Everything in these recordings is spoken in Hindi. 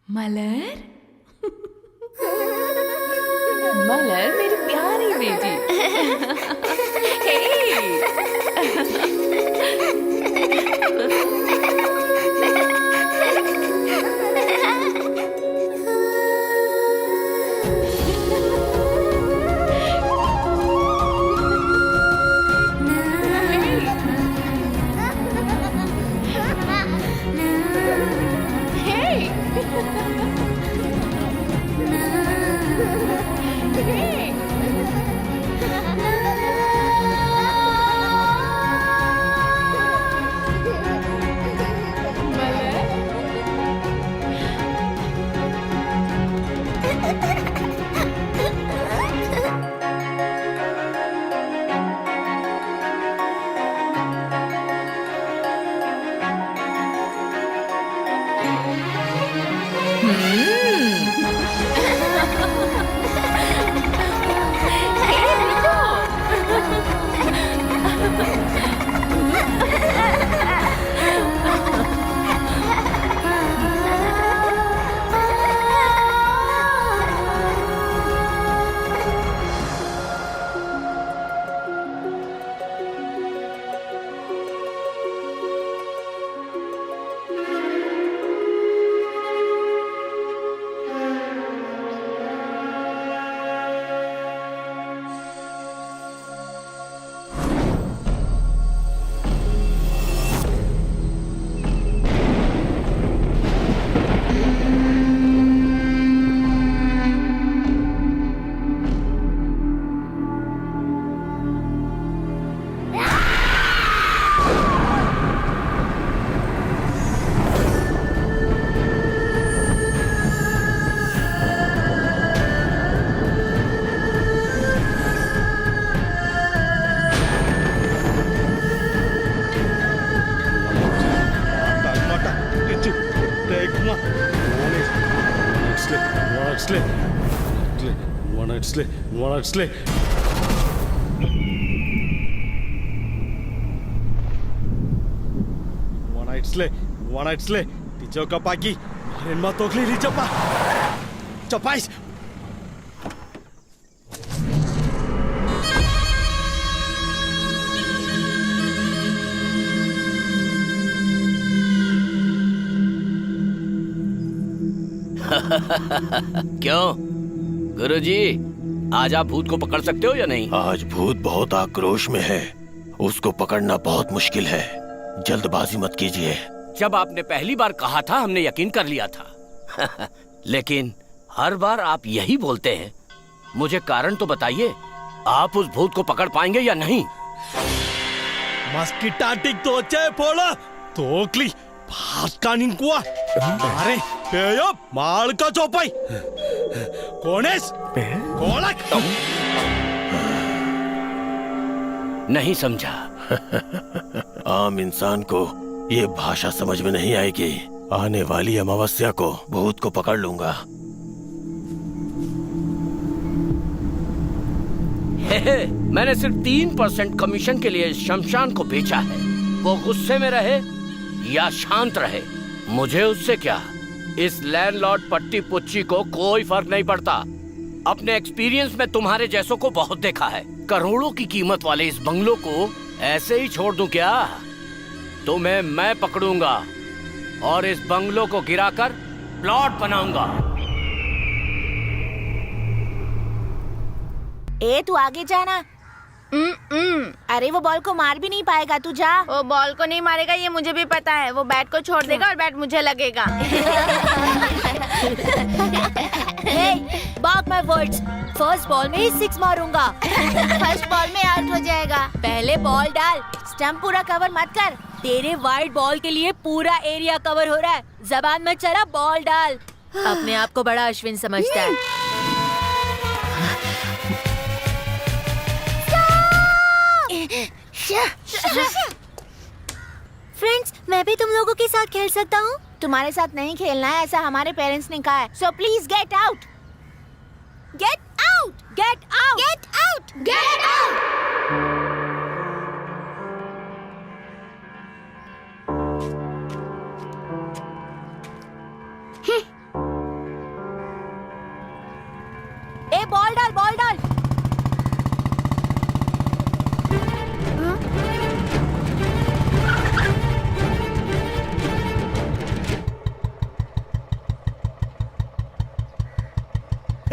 मलर मलर मेरी प्यारी बेटी। One-night-slay, ticho ka pagi, marin ma tokli li chapa. Chapais. क्यों गुरुजी, आज आप भूत को पकड़ सकते हो या नहीं? आज भूत बहुत आक्रोश में है, उसको पकड़ना बहुत मुश्किल है। जल्दबाजी मत कीजिए। जब आपने पहली बार कहा था हमने यकीन कर लिया था। लेकिन हर बार आप यही बोलते हैं। मुझे कारण तो बताइए, आप उस भूत को पकड़ पाएंगे या नहीं? Maskitatik toche pola, tokli, paskanin kuah. Mare, peyop, mal ka chopai. Kones? Kolak? नहीं समझा। आम इंसान को ये भाषा समझ में नहीं आएगी। आने वाली अमावस्या को भूत को पकड़ लूंगा। मैंने सिर्फ 3% कमीशन के लिए शमशान को बेचा है। वो गुस्से में रहे या शांत रहे, मुझे उससे क्या। इस लैंडलॉर्ड पट्टी पुच्ची को कोई फर्क नहीं पड़ता। अपने एक्सपीरियंस में तुम्हारे जैसों को बहुत देखा है। करोड़ों की कीमत वाले इस बंगलों को ऐसे ही छोड़ दूं क्या? तुम्हें मैं पकड़ूंगा और इस बंगलों को गिराकर प्लॉट बनाऊंगा। ए तू आगे जाना। अरे वो बॉल को मार भी नहीं पाएगा, तू जा। वो बॉल को नहीं मारेगा ये मुझे भी पता है। वो बैट को छोड़ देगा और बैट मुझे लगेगा। बाक माय वर्ड्स, फर्स्ट बॉल में ही 6 मारूंगा। फर्स्ट बॉल में आउट हो जाएगा। पहले बॉल डाल, स्टंप पूरा कवर मत कर। तेरे वाइड बॉल के लिए पूरा एरिया कवर हो रहा है। जबान में चढ़ा, बॉल डाल। अपने आप को बड़ा अश्विन समझता है। फ्रेंड्स, मैं भी तुम लोगों के साथ खेल सकता हूँ? तुम्हारे साथ नहीं खेलना है, ऐसा हमारे पेरेंट्स ने कहा है। So please get out, get out, get out, get out, get out.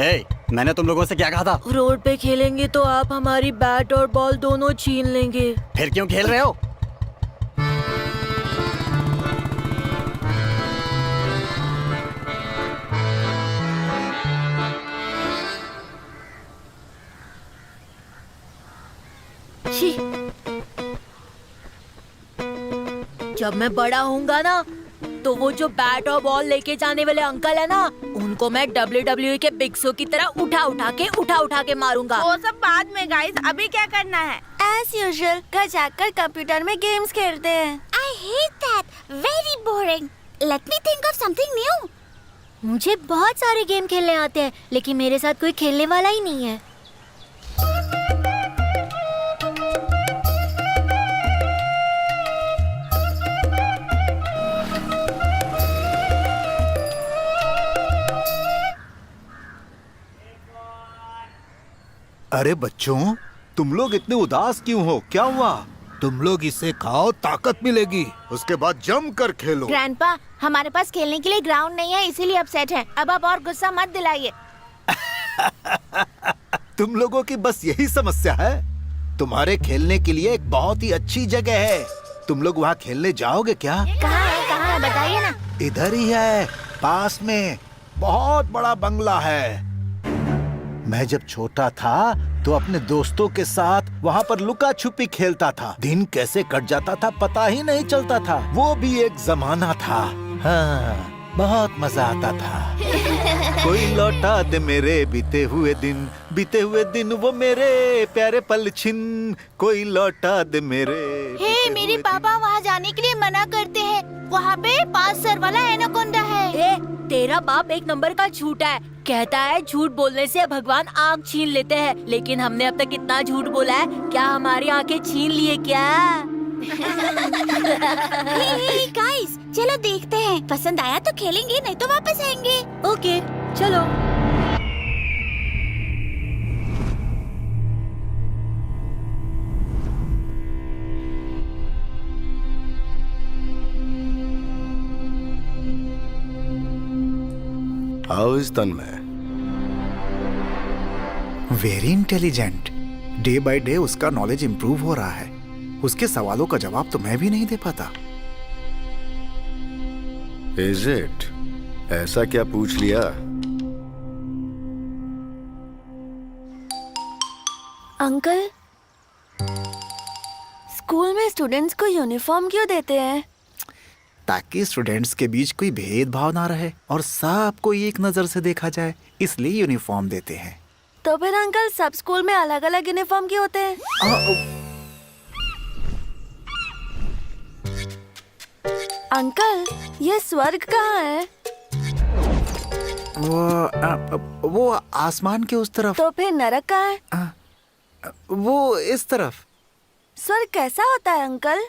मैंने तुम लोगों से क्या कहा था? रोड पे खेलेंगे तो आप हमारी बैट और बॉल दोनों छीन लेंगे। फिर क्यों खेल रहे हो? छी। जब मैं बड़ा होऊंगा ना तो वो जो बैट और बॉल लेके जाने वाले अंकल है ना, उनको मैं WWE के बिग शो की तरह उठा उठा के मारूंगा। वो सब बाद में गाइस, अभी क्या करना है? एज यूजुअल घर जाकर कंप्यूटर में गेम्स खेलते हैं। I hate that. Very boring. Let me think of something new. मुझे बहुत सारे गेम खेलने आते हैं, लेकिन मेरे साथ कोई खेलने वाला ही नहीं है। अरे बच्चों, तुम लोग इतने उदास क्यों हो? क्या हुआ? तुम लोग इसे खाओ, ताकत मिलेगी। उसके बाद जम कर खेलो। ग्रैंडपा, हमारे पास खेलने के लिए ग्राउंड नहीं है, इसीलिए अपसेट है। अब आप और गुस्सा मत दिलाइए। तुम लोगों की बस यही समस्या है। तुम्हारे खेलने के लिए एक बहुत ही अच्छी जगह है। तुम लोग वहाँ खेलने जाओगे क्या? कहाँ है बताइए ना। इधर ही है, पास में बहुत बड़ा बंगला है। मैं जब छोटा था तो अपने दोस्तों के साथ वहाँ पर लुका छुपी खेलता था। दिन कैसे कट जाता था पता ही नहीं चलता था। वो भी एक जमाना था। हाँ, बहुत मजा आता था। कोई लौटा दे मेरे बीते हुए दिन वो मेरे प्यारे पल छिन। कोई लौटा दे मेरे। हे, मेरे पापा वहाँ जाने के लिए मना करते हैं। वहाँ पे 5 सर वाला एनाकोंडा है। तेरा बाप एक नंबर का झूठा है। कहता है झूठ बोलने से भगवान आँख छीन लेते हैं, लेकिन हमने अब तक इतना झूठ बोला है, क्या हमारी आँखें छीन लिए क्या? हे गाइस, चलो देखते हैं। पसंद आया तो खेलेंगे, नहीं तो वापस आएंगे। ओके, चलो। How is Tanmay? Very intelligent. Day by day उसका नॉलेज इम्प्रूव हो रहा है। उसके सवालों का जवाब तो मैं भी नहीं दे पाता। Is it? ऐसा क्या पूछ लिया? अंकल, स्कूल में स्टूडेंट्स को यूनिफॉर्म क्यों देते हैं? ताकि स्टूडेंट्स के बीच कोई भेदभाव ना रहे और सबको एक नजर से देखा जाए, इसलिए यूनिफॉर्म देते हैं। तो फिर अंकल सब स्कूल में अलग अलग यूनिफॉर्म क्यों होते हैं? अंकल, ये स्वर्ग कहाँ है? वो आसमान के उस तरफ। तो फिर नरक कहाँ है? वो इस तरफ। स्वर्ग कैसा होता है अंकल?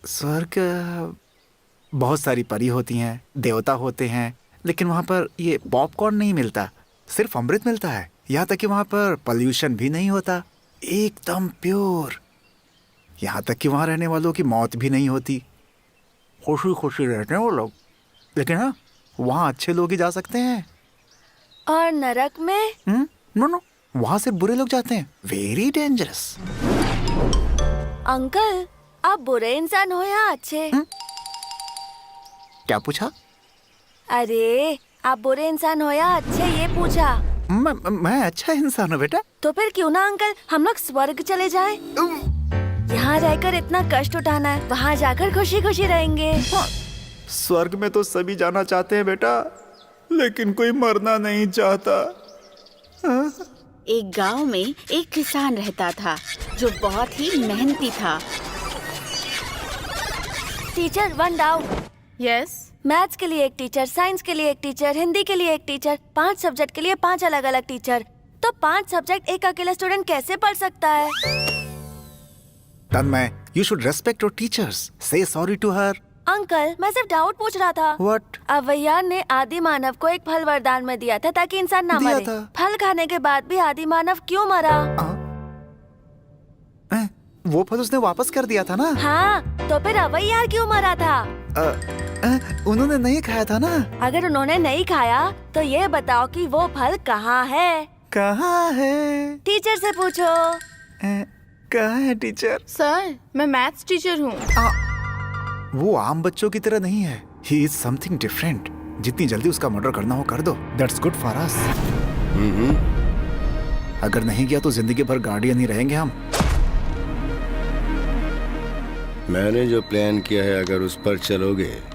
स्वर्ग बहुत सारी परी होती हैं, देवता होते हैं, लेकिन वहाँ पर ये पॉपकॉर्न नहीं मिलता, सिर्फ अमृत मिलता है। यहाँ तक कि वहाँ पर पॉल्यूशन भी नहीं होता, एकदम प्योर। यहाँ तक कि वहाँ रहने वालों की मौत भी नहीं होती, खुशी खुशी रहते हैं वो लोग। लेकिन हाँ, वहाँ अच्छे लोग ही जा सकते हैं। और नरक में? नो, वहाँ सिर्फ बुरे लोग जाते हैं, वेरी डेंजरस। अंकल, आप बुरे इंसान हो या अच्छे? क्या पूछा? अरे, आप बुरे इंसान हो या अच्छे, ये पूछा। मैं अच्छा इंसान हूँ बेटा। तो फिर क्यों ना अंकल हम लोग स्वर्ग चले जाएं? यहाँ रहकर इतना कष्ट उठाना है, वहाँ जाकर खुशी खुशी रहेंगे। स्वर्ग में तो सभी जाना चाहते हैं बेटा, लेकिन कोई मरना नहीं चाहता। एक गांव में एक किसान रहता था जो बहुत ही मेहनती था। Teacher, 1 doubt. यस। मैथ्स के लिए एक टीचर, साइंस के लिए एक टीचर, हिंदी के लिए एक टीचर, 5 सब्जेक्ट के लिए 5 अलग अलग टीचर। तो 5 सब्जेक्ट एक अकेला स्टूडेंट कैसे पढ़ सकता है? तन्मय, you should respect your teachers. Say sorry to her. Uncle, मैं सिर्फ डाउट पूछ रहा था। What? अवैयार ने आदि मानव को एक फल वरदान में दिया था ताकि इंसान ना दिया मरे। था। फल खाने के बाद भी आदि मानव क्यों मरा? वो फल उसने वापस कर दिया था ना। हाँ, तो फिर अवैयार क्यों मरा था? उन्होंने नहीं खाया था ना। अगर उन्होंने नहीं खाया तो ये बताओ कि वो फल कहाँ है? कहाँ है? टीचर से पूछो। कहाँ है टीचर? सर, मैं मैथ्स टीचर हूँ। वो आम बच्चों की तरह नहीं है। He is something different. जितनी जल्दी उसका मर्डर करना हो कर दो। That's good for us. अगर नहीं किया तो जिंदगी भर गार्डियन ही रहेंगे हम। मैंने जो प्लान किया है, अगर उस पर चलोगे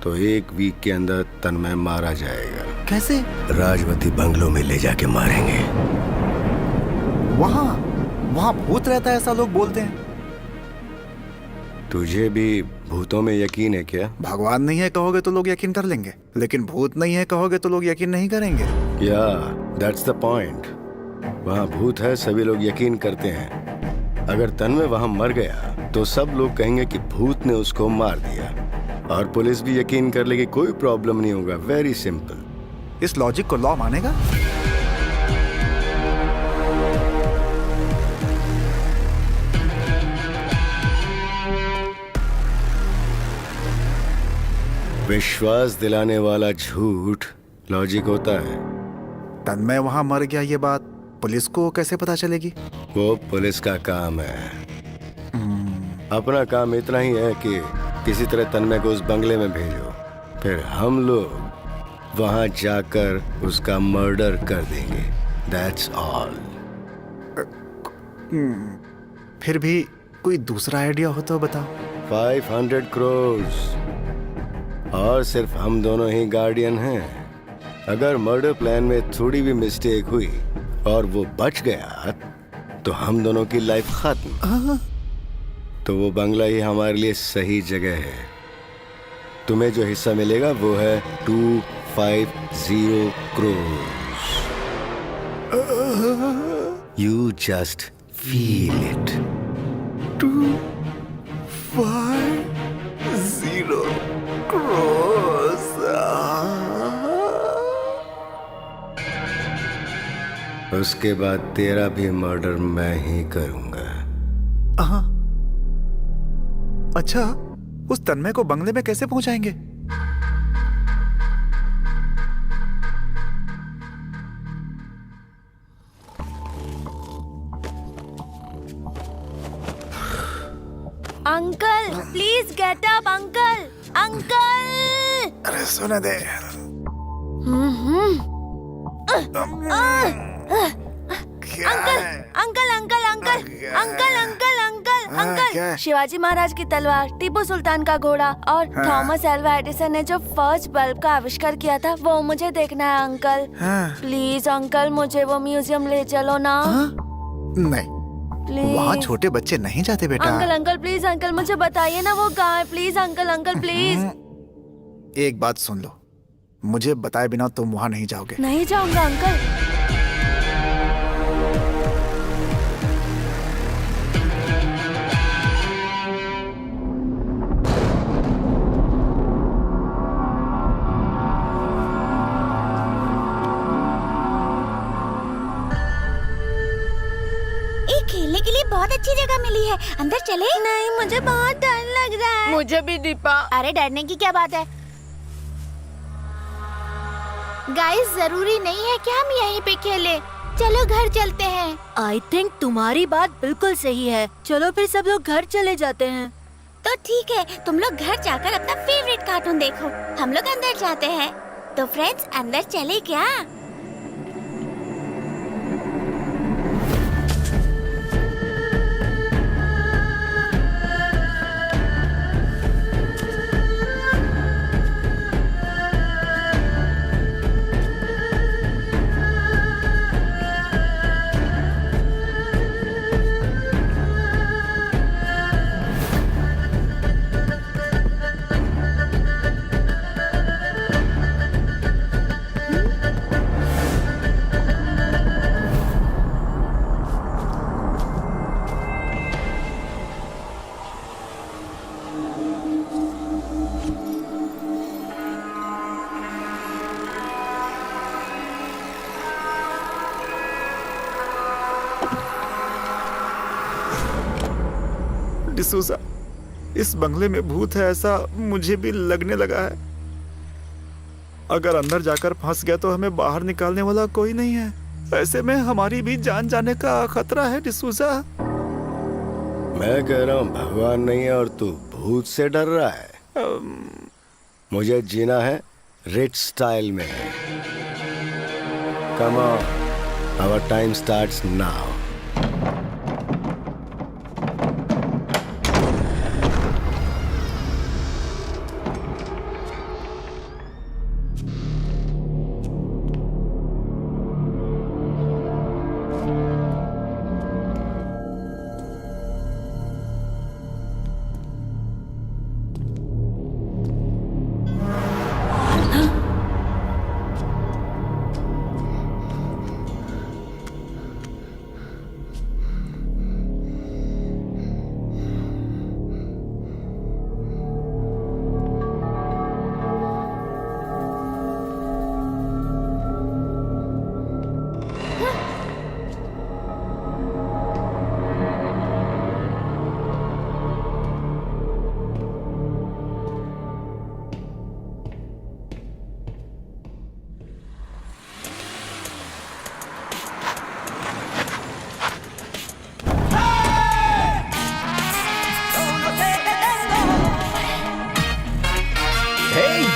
तो 1 वीक के अंदर तन्मय मारा जाएगा। कैसे? राजवती बंगलों में ले जाके मारेंगे। वहाँ भूत रहता है ऐसा लोग बोलते हैं। तुझे भी भूतों में यकीन है क्या? भगवान नहीं है कहोगे तो लोग यकीन कर लेंगे, लेकिन भूत नहीं है कहोगे तो लोग यकीन नहीं करेंगे। या दैट्स द पॉइंट। वहाँ भूत है, सभी लोग यकीन करते हैं। अगर तन्मय वहाँ मर गया तो सब लोग कहेंगे कि भूत ने उसको मार दिया, और पुलिस भी यकीन कर लेगी। कोई प्रॉब्लम नहीं होगा। Very simple. इस लॉजिक को लॉ मानेगा? विश्वास दिलाने वाला झूठ लॉजिक होता है। तन्मय वहाँ मर गया ये बात पुलिस को कैसे पता चलेगी? वो पुलिस का काम है। अपना काम इतना ही है कि किसी तरह तन्मय को उस बंगले में भेजो, फिर हम लोग वहां जाकर उसका मर्डर कर देंगे। That's all. फिर भी कोई दूसरा आइडिया हो तो बताओ। 500 करोड़ और सिर्फ हम दोनों ही गार्डियन हैं। अगर मर्डर प्लान में थोड़ी भी मिस्टेक हुई और वो बच गया तो हम दोनों की लाइफ खत्म। तो वो बंगला ही हमारे लिए सही जगह है। तुम्हें जो हिस्सा मिलेगा वो है 250 crore. You just feel it. 250 crore. उसके बाद तेरा भी मर्डर मैं ही करूंगा। अच्छा, उस तन्मय को बंगले में कैसे पहुंचाएंगे? Uncle, please get up. Uncle, uncle. अरे सुने दे। Uncle, uncle, uncle, uncle, uncle, uncle, uncle, uncle. Shivaji Maharaj की तलवार, टीपू सुल्तान का घोड़ा और थॉमस एल्वा एडिसन ने जो फर्स्ट बल्ब का आविष्कार किया था वो मुझे देखना है अंकल। प्लीज अंकल, मुझे वो म्यूजियम ले चलो ना। नहीं, प्लीज। वहाँ छोटे बच्चे नहीं जाते बेटा। अंकल, अंकल, प्लीज अंकल, मुझे बताइए ना वो कहाँ है। Please uncle, uncle, please. एक बात सुन लो, मुझे बताए बिना तुम वहाँ नहीं जाओगे। नहीं जाऊंगा अंकल। खेलने के लिए बहुत अच्छी जगह मिली है, अंदर चले? नहीं, मुझे बहुत डर लग रहा है। मुझे भी दीपा। अरे डरने की क्या बात है? गाइस, जरूरी नहीं है कि हम यहीं पे खेलें। चलो घर चलते हैं। आई थिंक तुम्हारी बात बिल्कुल सही है। चलो फिर सब लोग घर चले जाते हैं। तो ठीक है, तुम लोग घर जाकर अपना फेवरेट कार्टून देखो, हम लोग अंदर जाते हैं। तो फ्रेंड्स, अंदर चले क्या? डिसूजा, इस बंगले में भूत है ऐसा मुझे भी लगने लगा है। अगर अंदर जाकर फंस गया तो हमें बाहर निकालने वाला कोई नहीं है। ऐसे में हमारी भी जान जाने का खतरा है डिसूजा। मैं कह रहा हूँ भगवान नहीं है और तू भूत से डर रहा है। मुझे जीना है रिच स्टाइल में। Come on, our time starts now.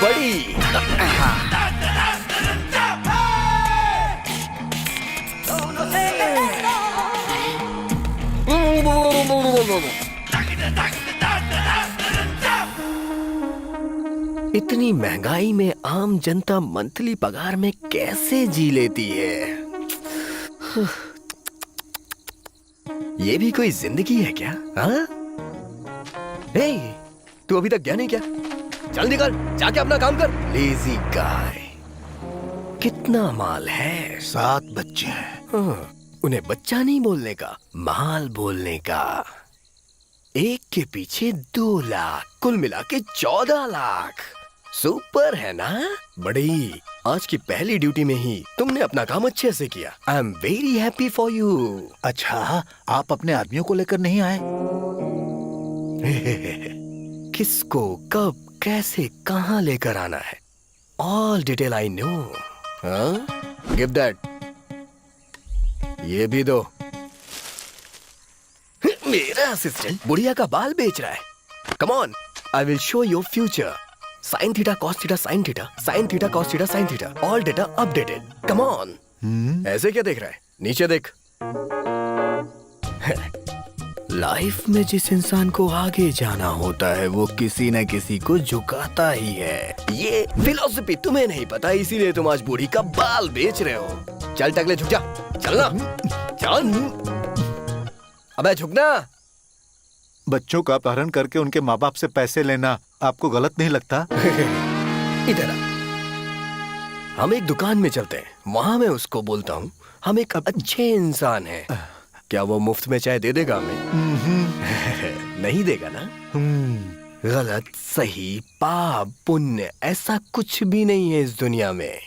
बड़ी इतनी महंगाई में आम जनता मंथली पगार में कैसे जी लेती है? ये भी कोई जिंदगी है क्या? हाँ? हे, तू अभी तक गया नहीं क्या? चल निकल, जाके अपना काम कर। लेजी गाय। कितना माल है? 7 बच्चे हैं। हाँ, उन्हें बच्चा नहीं बोलने का, माल बोलने का। एक के पीछे 2 लाख, कुल मिला के 14 लाख। सुपर है ना? बड़ी, आज की पहली ड्यूटी में ही तुमने अपना काम अच्छे से किया। I am very happy for you. अच्छा, आप अपने आदमियों को लेकर नहीं आए? किसको, कब, कैसे, कहाँ लेकर आना है, all detail I know. Give that. ये भी दो। मेरा असिस्टेंट बुढ़िया का बाल बेच रहा है। Come on, I will show your future. Sine theta cos theta sine theta, sine theta cos theta sine theta, all data updated. Come on. ऐसे क्या देख रहा है? नीचे देख। लाइफ में जिस इंसान को आगे जाना होता है वो किसी न किसी को झुकाता ही है। ये फिलॉसफी तुम्हें नहीं पता, इसीलिए तुम आज बूढ़ी का बाल बेच रहे हो। चल टकले, झुक जा। चल ना, चल। अबे झुकना। बच्चों का अपहरण करके उनके माँ बाप से पैसे लेना आपको गलत नहीं लगता? इधर आ। हम एक दुकान में चलते हैं, वहाँ मैं उसको बोलता हूँ हम एक अच्छे इंसान हैं। क्या वो मुफ्त में चाय दे देगा हमें? नहीं देगा ना? गलत, सही, पाप, पुण्य, ऐसा कुछ भी नहीं है इस दुनिया में।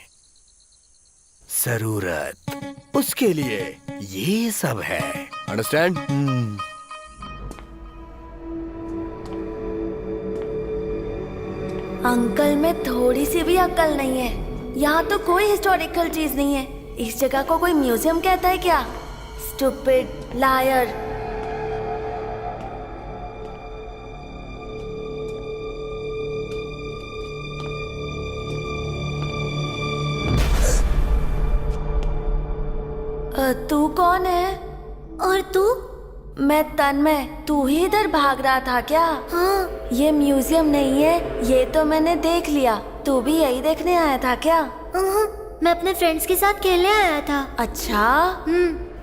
जरूरत, उसके लिए ये सब है। अंडरस्टैंड? अंकल में थोड़ी सी भी अक्ल नहीं है। यहाँ तो कोई हिस्टोरिकल चीज नहीं है। इस जगह को कोई म्यूजियम कहता है क्या? Stupid liar. तू कौन है? और तू? मैं तन्मय। तू ही इधर भाग रहा था क्या? हाँ। ये म्यूजियम नहीं है, ये तो मैंने देख लिया। तू भी यही देखने आया था क्या? मैं अपने फ्रेंड्स के साथ खेलने आया था। अच्छा,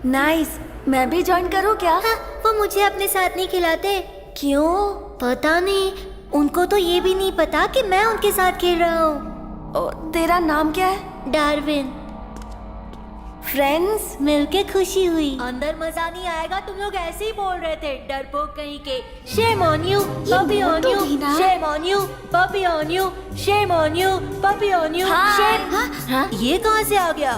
नाइस। मैं भी ज्वाइन करूँ क्या? हाँ, वो मुझे अपने साथ नहीं खिलाते। क्यों? पता नहीं, उनको तो ये भी नहीं पता कि मैं उनके साथ खेल रहा हूँ। तेरा नाम क्या है? डार्विन। फ्रेंड्स मिलके खुशी हुई। अंदर मजा नहीं आएगा, तुम लोग ऐसे ही बोल रहे थे, डरपोक कहीं के। Shame on you, puppy on you, shame on you, puppy on you, shame on you, puppy on you, shame। हाँ? ये कहाँ से आ गया?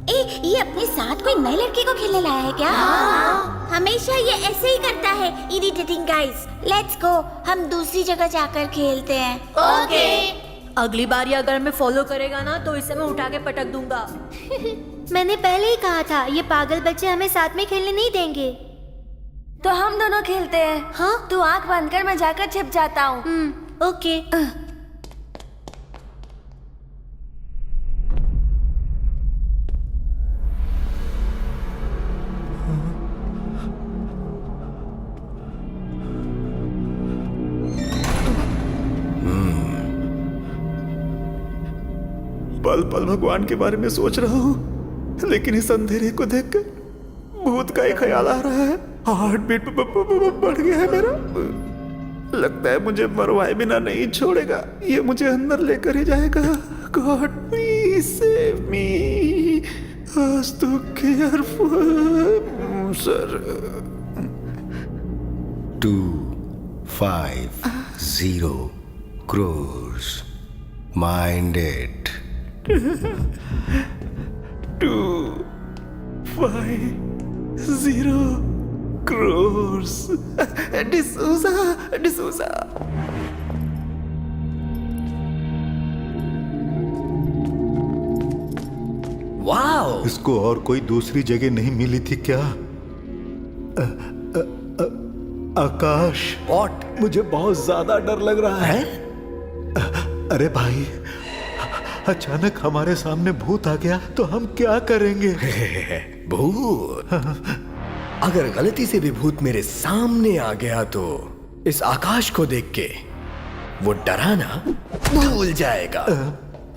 ये अपने साथ कोई नई लड़की को खेलने लाया है क्या? हाँ। हमें हमेशा ये ऐसे ही करता है, इरिटेटिंग गाइस। लेट्स गो, हम दूसरी जगह जाकर खेलते हैं। ओके। अगली बार ये अगर हमें फॉलो करेगा ना तो इसे मैं उठा के पटक दूंगा। मैंने पहले ही कहा था, ये पागल बच्चे हमें साथ में खेलने नहीं देंगे। तो हम दोनों खेलते हैं। हाँ? तू आंख बंद कर, मैं जाकर छिप जाता हूँ। ओके। पल पल भगवान के बारे में सोच रहा हूँ, लेकिन इस अंधेरे को देखकर भूत का ही ख्याल आ रहा है। हार्ट बीट बढ़ गया है मेरा। लगता है मुझे मरवाए बिना नहीं छोड़ेगा, ये मुझे अंदर लेकर ही जाएगा। गॉड प्लीज सेव मी, आज तो careful sir. 250 crores. Mind it. 250 crores. D'Souza. Wow, इसको और कोई दूसरी जगह नहीं मिली थी क्या? आकाश, व्हाट? मुझे बहुत ज्यादा डर लग रहा है। अरे भाई, अचानक हमारे सामने भूत आ गया तो हम क्या करेंगे? भूत? अगर गलती से भी भूत मेरे सामने आ गया तो इस आकाश को देख के वो डराना भूल जाएगा।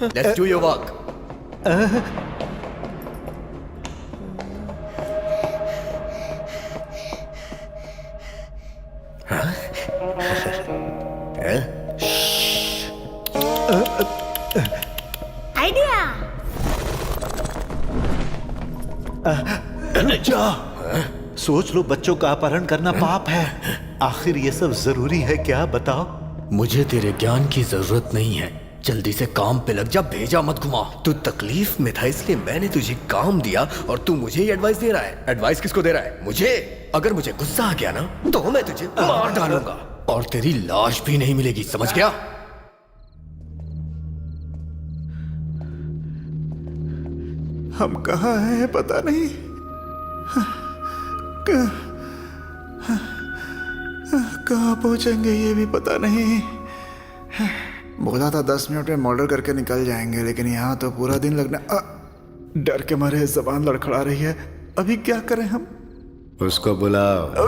Let's do your work. Idea. जा, सोच लो, बच्चों का अपहरण करना पाप है। आखिर ये सब जरूरी है क्या? बताओ। मुझे तेरे ज्ञान की जरूरत नहीं है, जल्दी से काम पे लग जा, भेजा मत घुमा। तू तकलीफ में था इसलिए मैंने तुझे काम दिया और तू मुझे ही एडवाइस दे रहा है। एडवाइस किसको दे रहा है? मुझे। अगर मुझे गुस्सा आ गया ना तो मैं तुझे मार डालूंगा और तेरी लाश भी नहीं मिलेगी, समझ गया? हम कहाँ हैं पता नहीं। कहाँ पहुंचेंगे ये भी पता नहीं। बोला था 10 मिनट में मर्डर करके निकल जाएंगे, लेकिन यहाँ तो पूरा दिन लगना। डर के मारे जबान लड़खड़ा रही है। अभी क्या करें हम? उसको बुलाओ।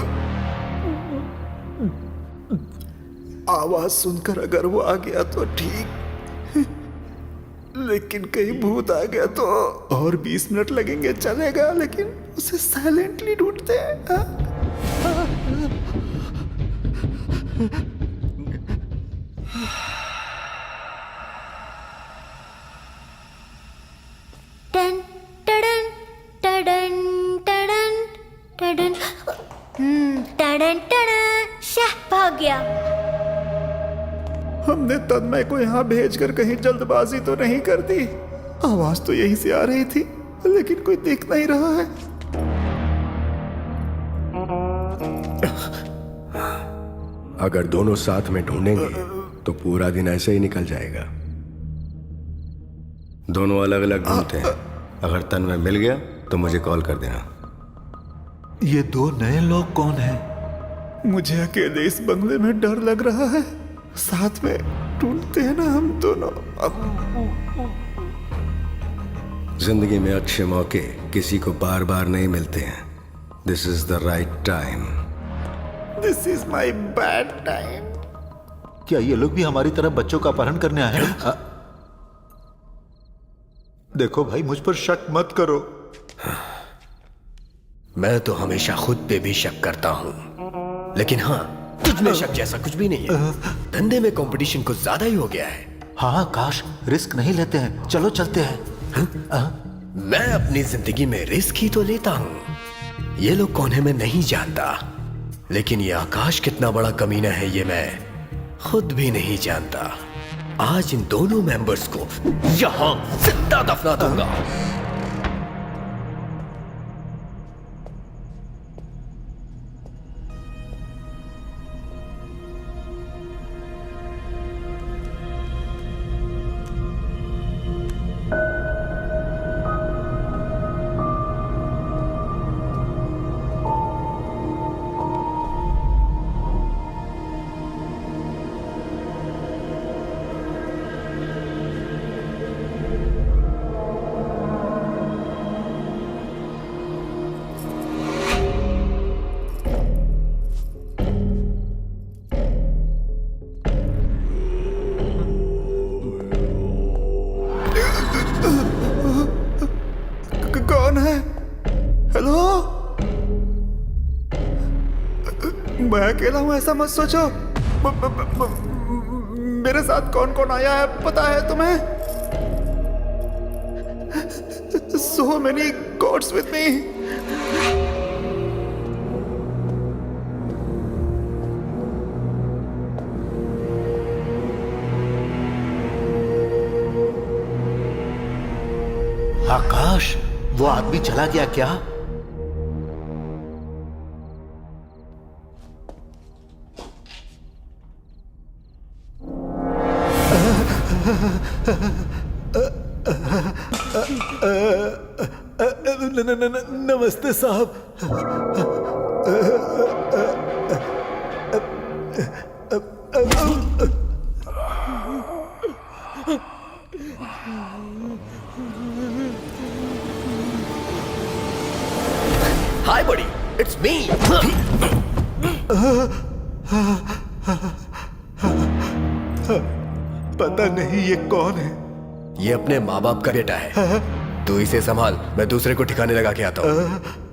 आवाज सुनकर अगर वो आ गया तो ठीक, लेकिन कहीं भूत आ गया तो और 20 मिनट लगेंगे। चलेगा, लेकिन उसे साइलेंटली ढूंढते हैं। टन टडन टडन टडन टडन। टडन टडन। शाह, भाग गया। हमने तन्मय को यहाँ भेजकर कहीं जल्दबाजी तो नहीं कर दी? आवाज तो यहीं से आ रही थी, लेकिन कोई दिख नहीं रहा है। अगर दोनों साथ में ढूंढेंगे तो पूरा दिन ऐसे ही निकल जाएगा। दोनों अलग अलग ढूंढते हैं। अगर तन्मय मिल गया तो मुझे कॉल कर देना। ये दो नए लोग कौन हैं? मुझे अकेले इस बंगले में डर लग रहा है। साथ में ढूंढते हैं ना हम दोनों। जिंदगी में अच्छे मौके किसी को बार बार नहीं मिलते हैं। This is the right time. This is my bad time. क्या ये लोग भी हमारी तरह बच्चों का अपहरण करने आए हैं? देखो भाई, मुझ पर शक मत करो। मैं तो हमेशा खुद पे भी शक करता हूँ, लेकिन हाँ, तुझ में शक जैसा कुछ भी नहीं है। धंधे में कंपटीशन कुछ ज्यादा ही हो गया है। हाँ काश, रिस्क नहीं लेते हैं। चलो चलते हैं। मैं अपनी जिंदगी में रिस्क ही तो लेता हूँ। ये लोग कौन है मैं नहीं जानता, लेकिन ये आकाश कितना बड़ा कमीना है ये मैं खुद भी नहीं जानता। आज इन दोनों मेंबर्स को यहां जिंदा दफना दूंगा। मैं अकेला हूँ ऐसा मत सोचो। मेरे साथ कौन कौन आया है पता है तुम्हें? So many gods with me. आकाश, वो आदमी चला गया क्या? नमस्ते साहब। हाय बड़ी, इट्स मी। पता नहीं ये कौन है। ये अपने माँ बाप का बेटा है। तू इसे संभाल, मैं दूसरे को ठिकाने लगा के आता हूँ।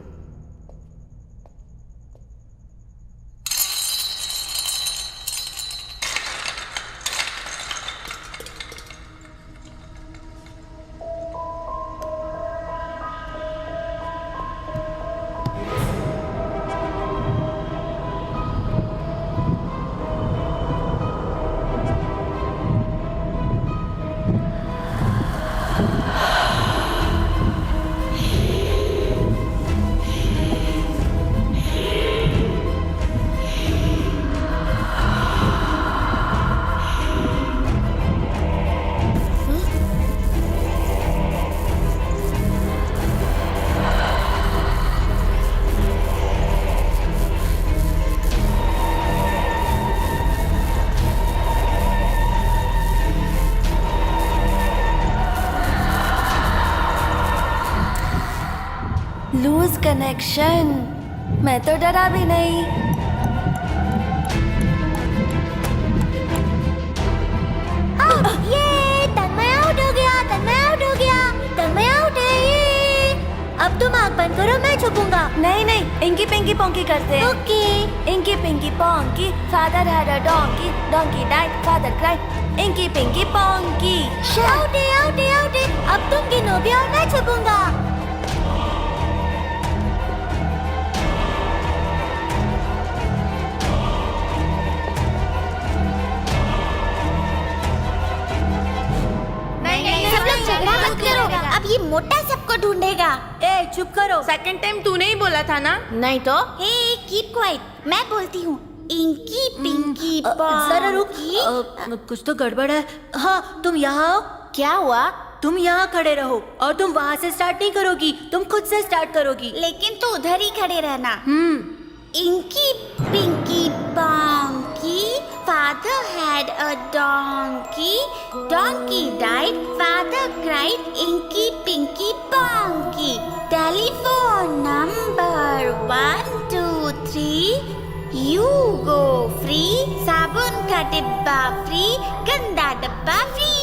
Loose connection. मैं तो डरा भी नहीं। ये तन्मय आउट हो गया, तन्मय आउट हो गया, तन्मय आउट है ये। अब तुम आँख बंद करो, मैं छुपूंगा। नहीं नहीं, इंकी पिंकी पोंकी करते हैं। Okay. Inky pinky ponky, father had a donkey, donkey died, father cried, inky pinky ponky. Out है, आउट है, आउट है। अब तुम गिनो भी और मैं छुपूंगा। अब ये मोटा सबको ढूंढेगा। ए चुप करो। सेकंड टाइम तूने ही बोला था ना? नहीं तो? हे कीप क्वाइट, मैं बोलती हूँ। इंकी पिंकी जरा रुक। कुछ तो गड़बड़ है। हाँ तुम यहाँ आओ। क्या हुआ? तुम यहाँ खड़े रहो और तुम वहाँ से स्टार्ट नहीं करोगी, तुम खुद से स्टार्ट करोगी। लेकिन तू उधर ही खड़े रहना। Inky pinky ponky, father had a donkey, donkey died, father cried, inky pinky ponky. Telephone number 1 2 3, you go free, साबुन का डिब्बा फ्री, गंदा डब्बा फ्री।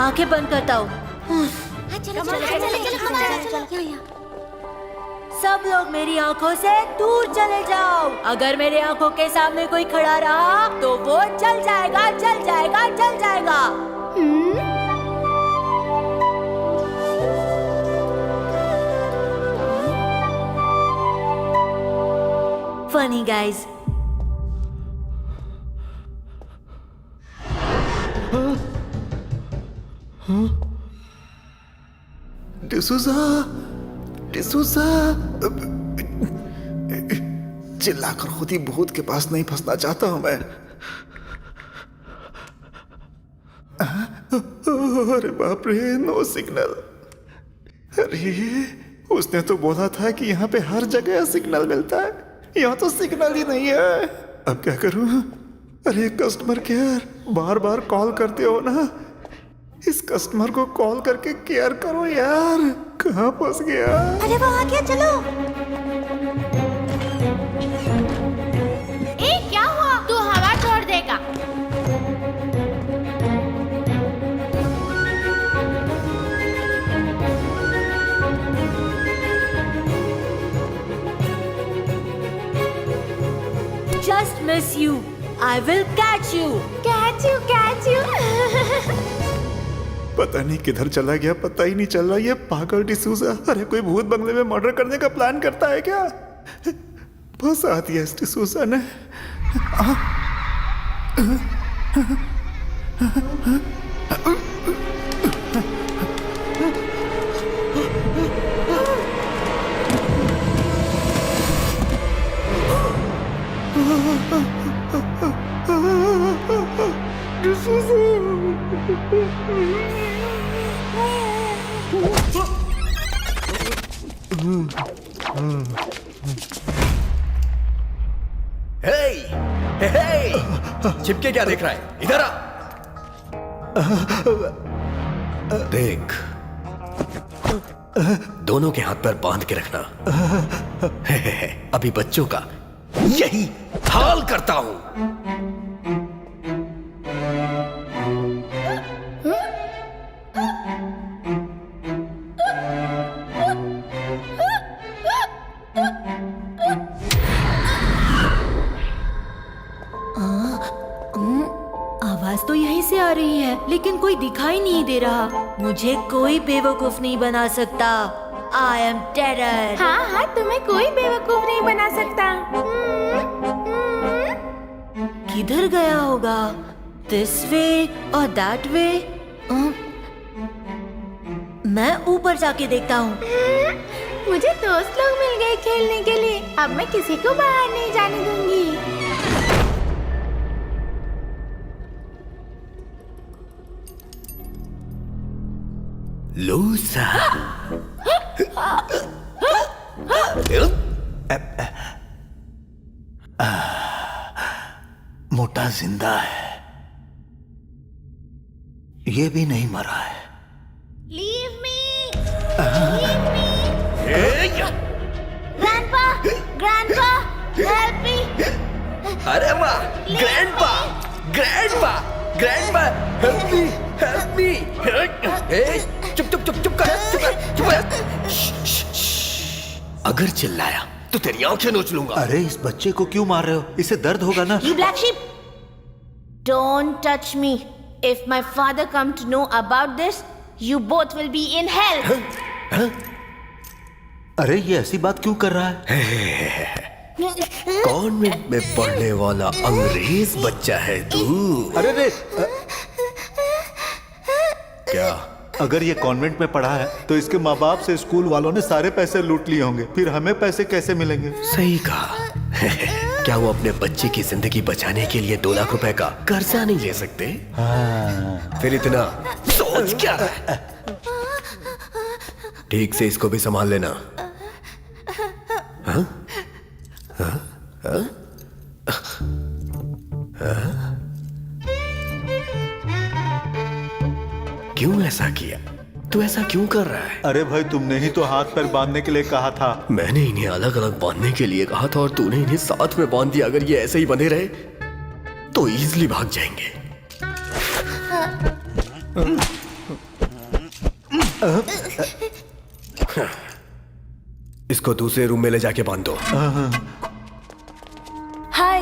आंखें बंद करता हूँ। सब लोग मेरी आंखों से दूर चले जाओ। अगर मेरे आंखों के सामने कोई खड़ा रहा तो वो जल जाएगा, जल जाएगा, जल जाएगा। Funny guys. डिसूजा, डिसूजा। चिल्लाकर खुद ही भूत के पास नहीं फंसना चाहता हूं मैं। अरे बाप रे, नो सिग्नल। अरे उसने तो बोला था कि यहाँ पे हर जगह सिग्नल मिलता है, यहाँ तो सिग्नल ही नहीं है। अब क्या करूं? अरे कस्टमर केयर, बार बार कॉल करते हो ना, इस कस्टमर को कॉल करके केयर करो यार। कहाँ फंस गया? अरे वो आ गया, चलो। ए क्या हुआ? तू हवा छोड़ देगा। I will catch you. Catch you, catch you. पता नहीं किधर चला गया, पता ही नहीं चल रहा। ये पागल डिसूजा, अरे कोई भूत बंगले में मर्डर करने का प्लान करता है क्या? फंसा दिया इस डिसूजा ने। हे हे चिपके क्या देख रहा है? इधर आ। देख, दोनों के हाथ पैर बांध के रखना। अभी बच्चों का यही हाल करता हूं। आवाज तो यहीं से आ रही है, लेकिन कोई दिखाई नहीं दे रहा। मुझे कोई बेवकूफ नहीं बना सकता। I am terror. हाँ हाँ, तुम्हें कोई बेवकूफ नहीं बना सकता। किधर गया होगा? This way or that way? मैं ऊपर जाके देखता हूँ। मुझे दोस्त लोग मिल गए खेलने के लिए। अब मैं किसी को बाहर नहीं जाने दूंगी। लूसा। मोटा जिंदा है, ये भी नहीं मरा है। Leave me! Leave me! Grandpa! Grandpa! Help me! अरे वाह, grandpa, grandpa, grandpa, help me, help me. चुप चुप चुप चुप कर, चुप कर, चुप कर। अगर चिल्लाया तो तेरी आंखें नोच लूंगा। अरे इस बच्चे को क्यों मार रहे हो? इसे दर्द होगा ना। You black sheep! Don't touch me. If my father come to know about this, you both will be in hell. अरे ये ऐसी बात क्यों कर रहा है? कॉन्वेंट में पढ़ने वाला अंग्रेज बच्चा है तू। अरे रे, क्या? अगर ये कॉन्वेंट में पढ़ा है तो इसके माँ बाप से स्कूल वालों ने सारे पैसे लूट लिए होंगे, फिर हमें पैसे कैसे मिलेंगे? सही कहा। क्या वो अपने बच्चे की जिंदगी बचाने के लिए 2 लाख रुपए का कर्जा नहीं ले सकते? हाँ। फिर इतना सोच क्या है? ठीक से इसको भी संभाल लेना। हाँ? हाँ? हाँ? हाँ? क्यों ऐसा किया? तू ऐसा क्यों कर रहा है? अरे भाई, तुमने ही तो हाथ पैर बांधने के लिए कहा था। मैंने इन्हें अलग अलग बांधने के लिए कहा था और तूने इन्हें साथ में बांध दिया। अगर ये ऐसे ही बंधे रहे तो इजीली भाग जाएंगे। इसको दूसरे रूम में ले जाके बांध दो। हाय,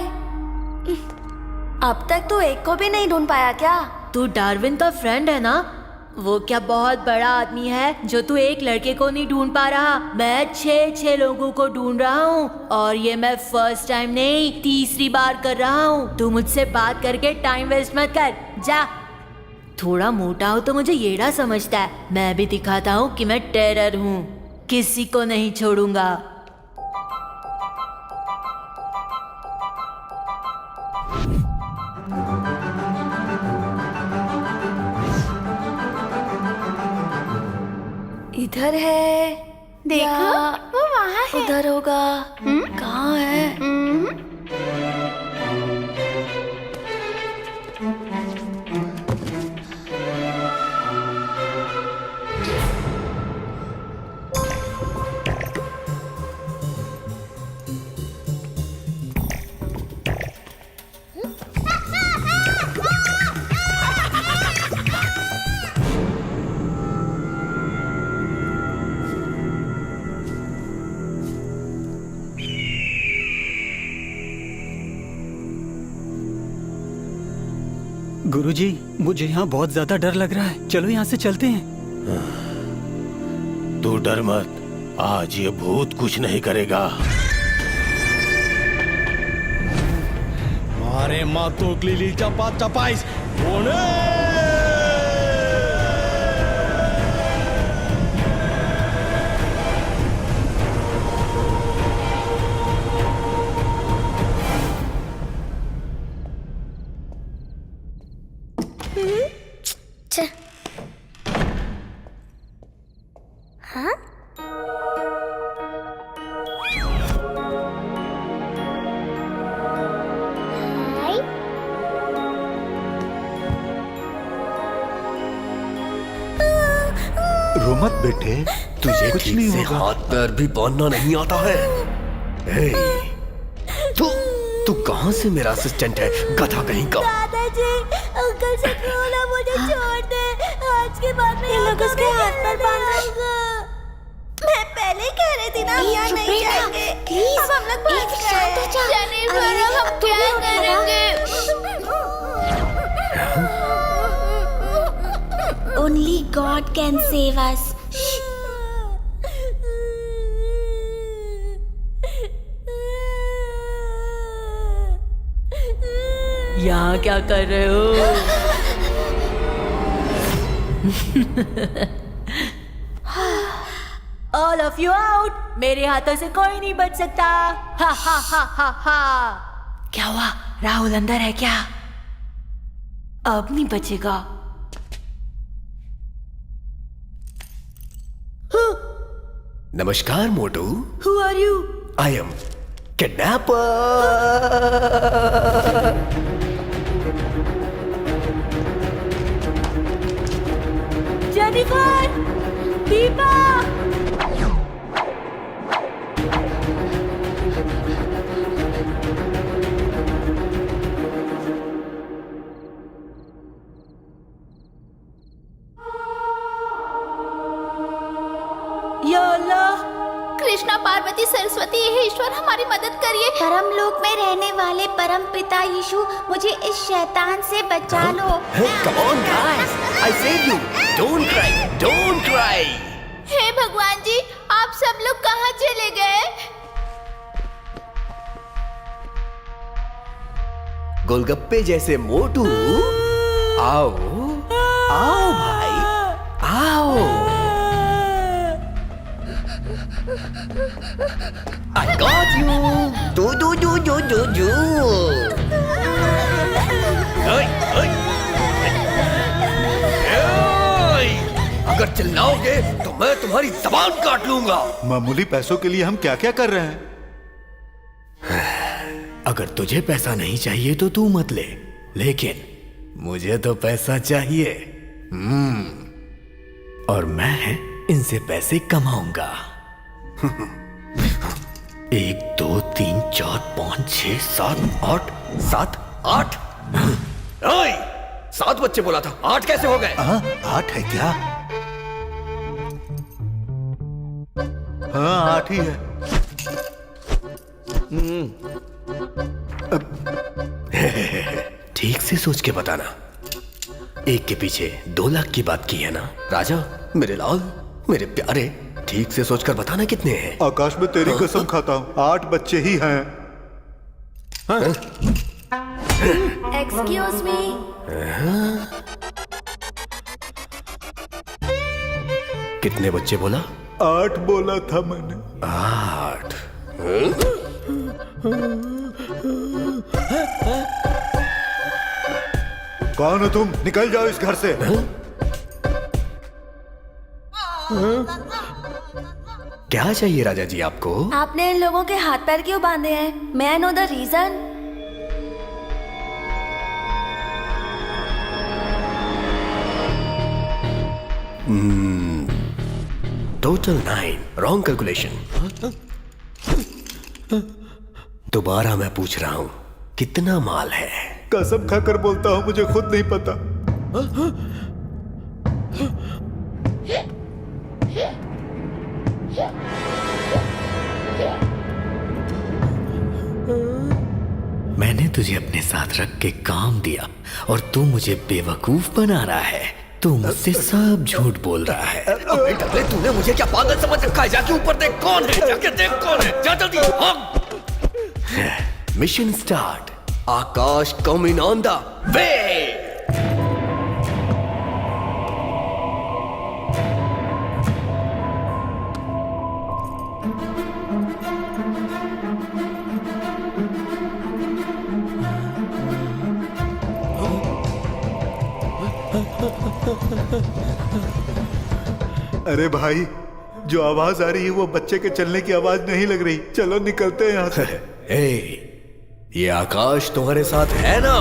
अब तक तो एक को भी नहीं ढूंढ पाया क्या? तू डार्विन का फ्रेंड है ना? वो क्या बहुत बड़ा आदमी है जो तू एक लड़के को नहीं ढूंढ पा रहा? मैं 6 लोगों को ढूंढ रहा हूँ और ये मैं फर्स्ट टाइम नहीं, तीसरी बार कर रहा हूँ। तू मुझसे बात करके टाइम वेस्ट मत कर, जा। थोड़ा मोटा हो तो मुझे येड़ा समझता है। मैं भी दिखाता हूँ कि मैं टेरर हूँ, किसी को नहीं छोड़ूंगा। इधर है, देखो, वो वहाँ है। उधर होगा। कहाँ है? गुरुजी, मुझे यहाँ बहुत ज्यादा डर लग रहा है। चलो यहाँ से चलते हैं। तू डर मत, आज ये भूत कुछ नहीं करेगा। Mare matuk lili cepat capais. हाँ? रो मत बेटे, तुझे कुछ ठीक नहीं से होगा। हाथ पैर भी बांधना नहीं आता है। हे, तू कहाँ से मेरा असिस्टेंट है, गधा कहीं का? दादाजी, अंकल से क्यों ना मुझे छोड़ दे। आज के बाद मैं लोग उसके हाथ पर बांधूंगा। मैं पहले ही कह रही थी ना, हम यहाँ नहीं जाएंगे। अब हम लोग भाग गए। जेनिफर, अब हम क्या करेंगे? Only God can save us. यहाँ क्या कर रहे हो? All of you out! मेरे हाथों से कोई नहीं बच सकता। हा हा हा हा हा। क्या हुआ? राहुल अंदर है क्या? अब नहीं बचेगा। नमस्कार मोटू। Who are you? I am kidnapper. Jennifer, Deepa. या अल्लाह, कृष्णा, पार्वती, सरस्वती, हे ईश्वर, हमारी मदद करिए। परम लोक में रहने वाले परम पिता यीशु, मुझे इस शैतान से बचा लो। Come on guys, I saved you. Don't cry, don't cry. हे भगवान जी, आप सब लोग कहाँ चले गए? गोलगप्पे जैसे मोटू, आओ आओ भाई, आओ। I got you. Do. अगर चिल्लाओगे तो मैं तुम्हारी जबान काट लूंगा। मामूली पैसों के लिए हम क्या क्या कर रहे हैं। अगर तुझे पैसा नहीं चाहिए तो तू मत ले, लेकिन मुझे तो पैसा चाहिए। और मैं इनसे पैसे कमाऊंगा। 1 2 3 4 5 6 7 8 7 8। ओए, 7 बच्चे बोला था, 8 कैसे हो गए? 8 है क्या? हाँ 8 ही है। ठीक से सोच के बताना। एक के पीछे 2 लाख की बात की है ना राजा? मेरे लाल, मेरे प्यारे, ठीक से सोचकर बताना कितने हैं। आकाश में तेरी कसम खाता हूँ, 8 बच्चे ही हैं। Excuse me. कितने बच्चे बोला? 8 बोला था मैंने। 8। कौन हो तुम? निकल जाओ इस घर से। क्या चाहिए राजा जी आपको? आपने इन लोगों के हाथ पैर क्यों बांधे हैं? मैं I know the reason. Total 9, wrong calculation. दोबारा मैं पूछ रहा हूँ, कितना माल है? कसम खाकर बोलता हूँ, मुझे खुद नहीं पता। मैंने तुझे अपने साथ रख के काम दिया और तू मुझे बेवकूफ बना रहा है। तू मुझसे सब झूठ बोल रहा है। अबे टकले, तूने मुझे क्या पागल समझ रखा है? जाके ऊपर देख कौन है, जाके देख कौन है, जा जल्दी भाग। Mission start. Akash coming on the way. अरे भाई, जो आवाज आ रही है वो बच्चे के चलने की आवाज नहीं लग रही। चलो निकलते हैं यहाँ से। ये आकाश तुम्हारे साथ है ना?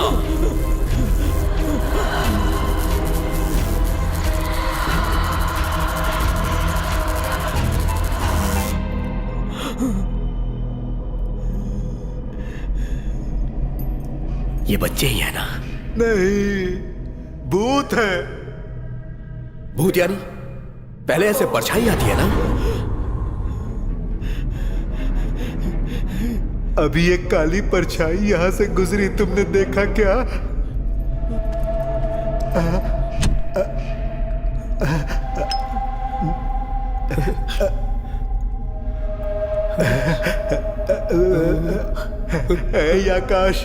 ये बच्चे ही है ना? नहीं, भूत है। भूत यानी पहले ऐसे परछाई आती है ना? अभी एक काली परछाई यहां से गुजरी, तुमने देखा क्या? हे आकाश,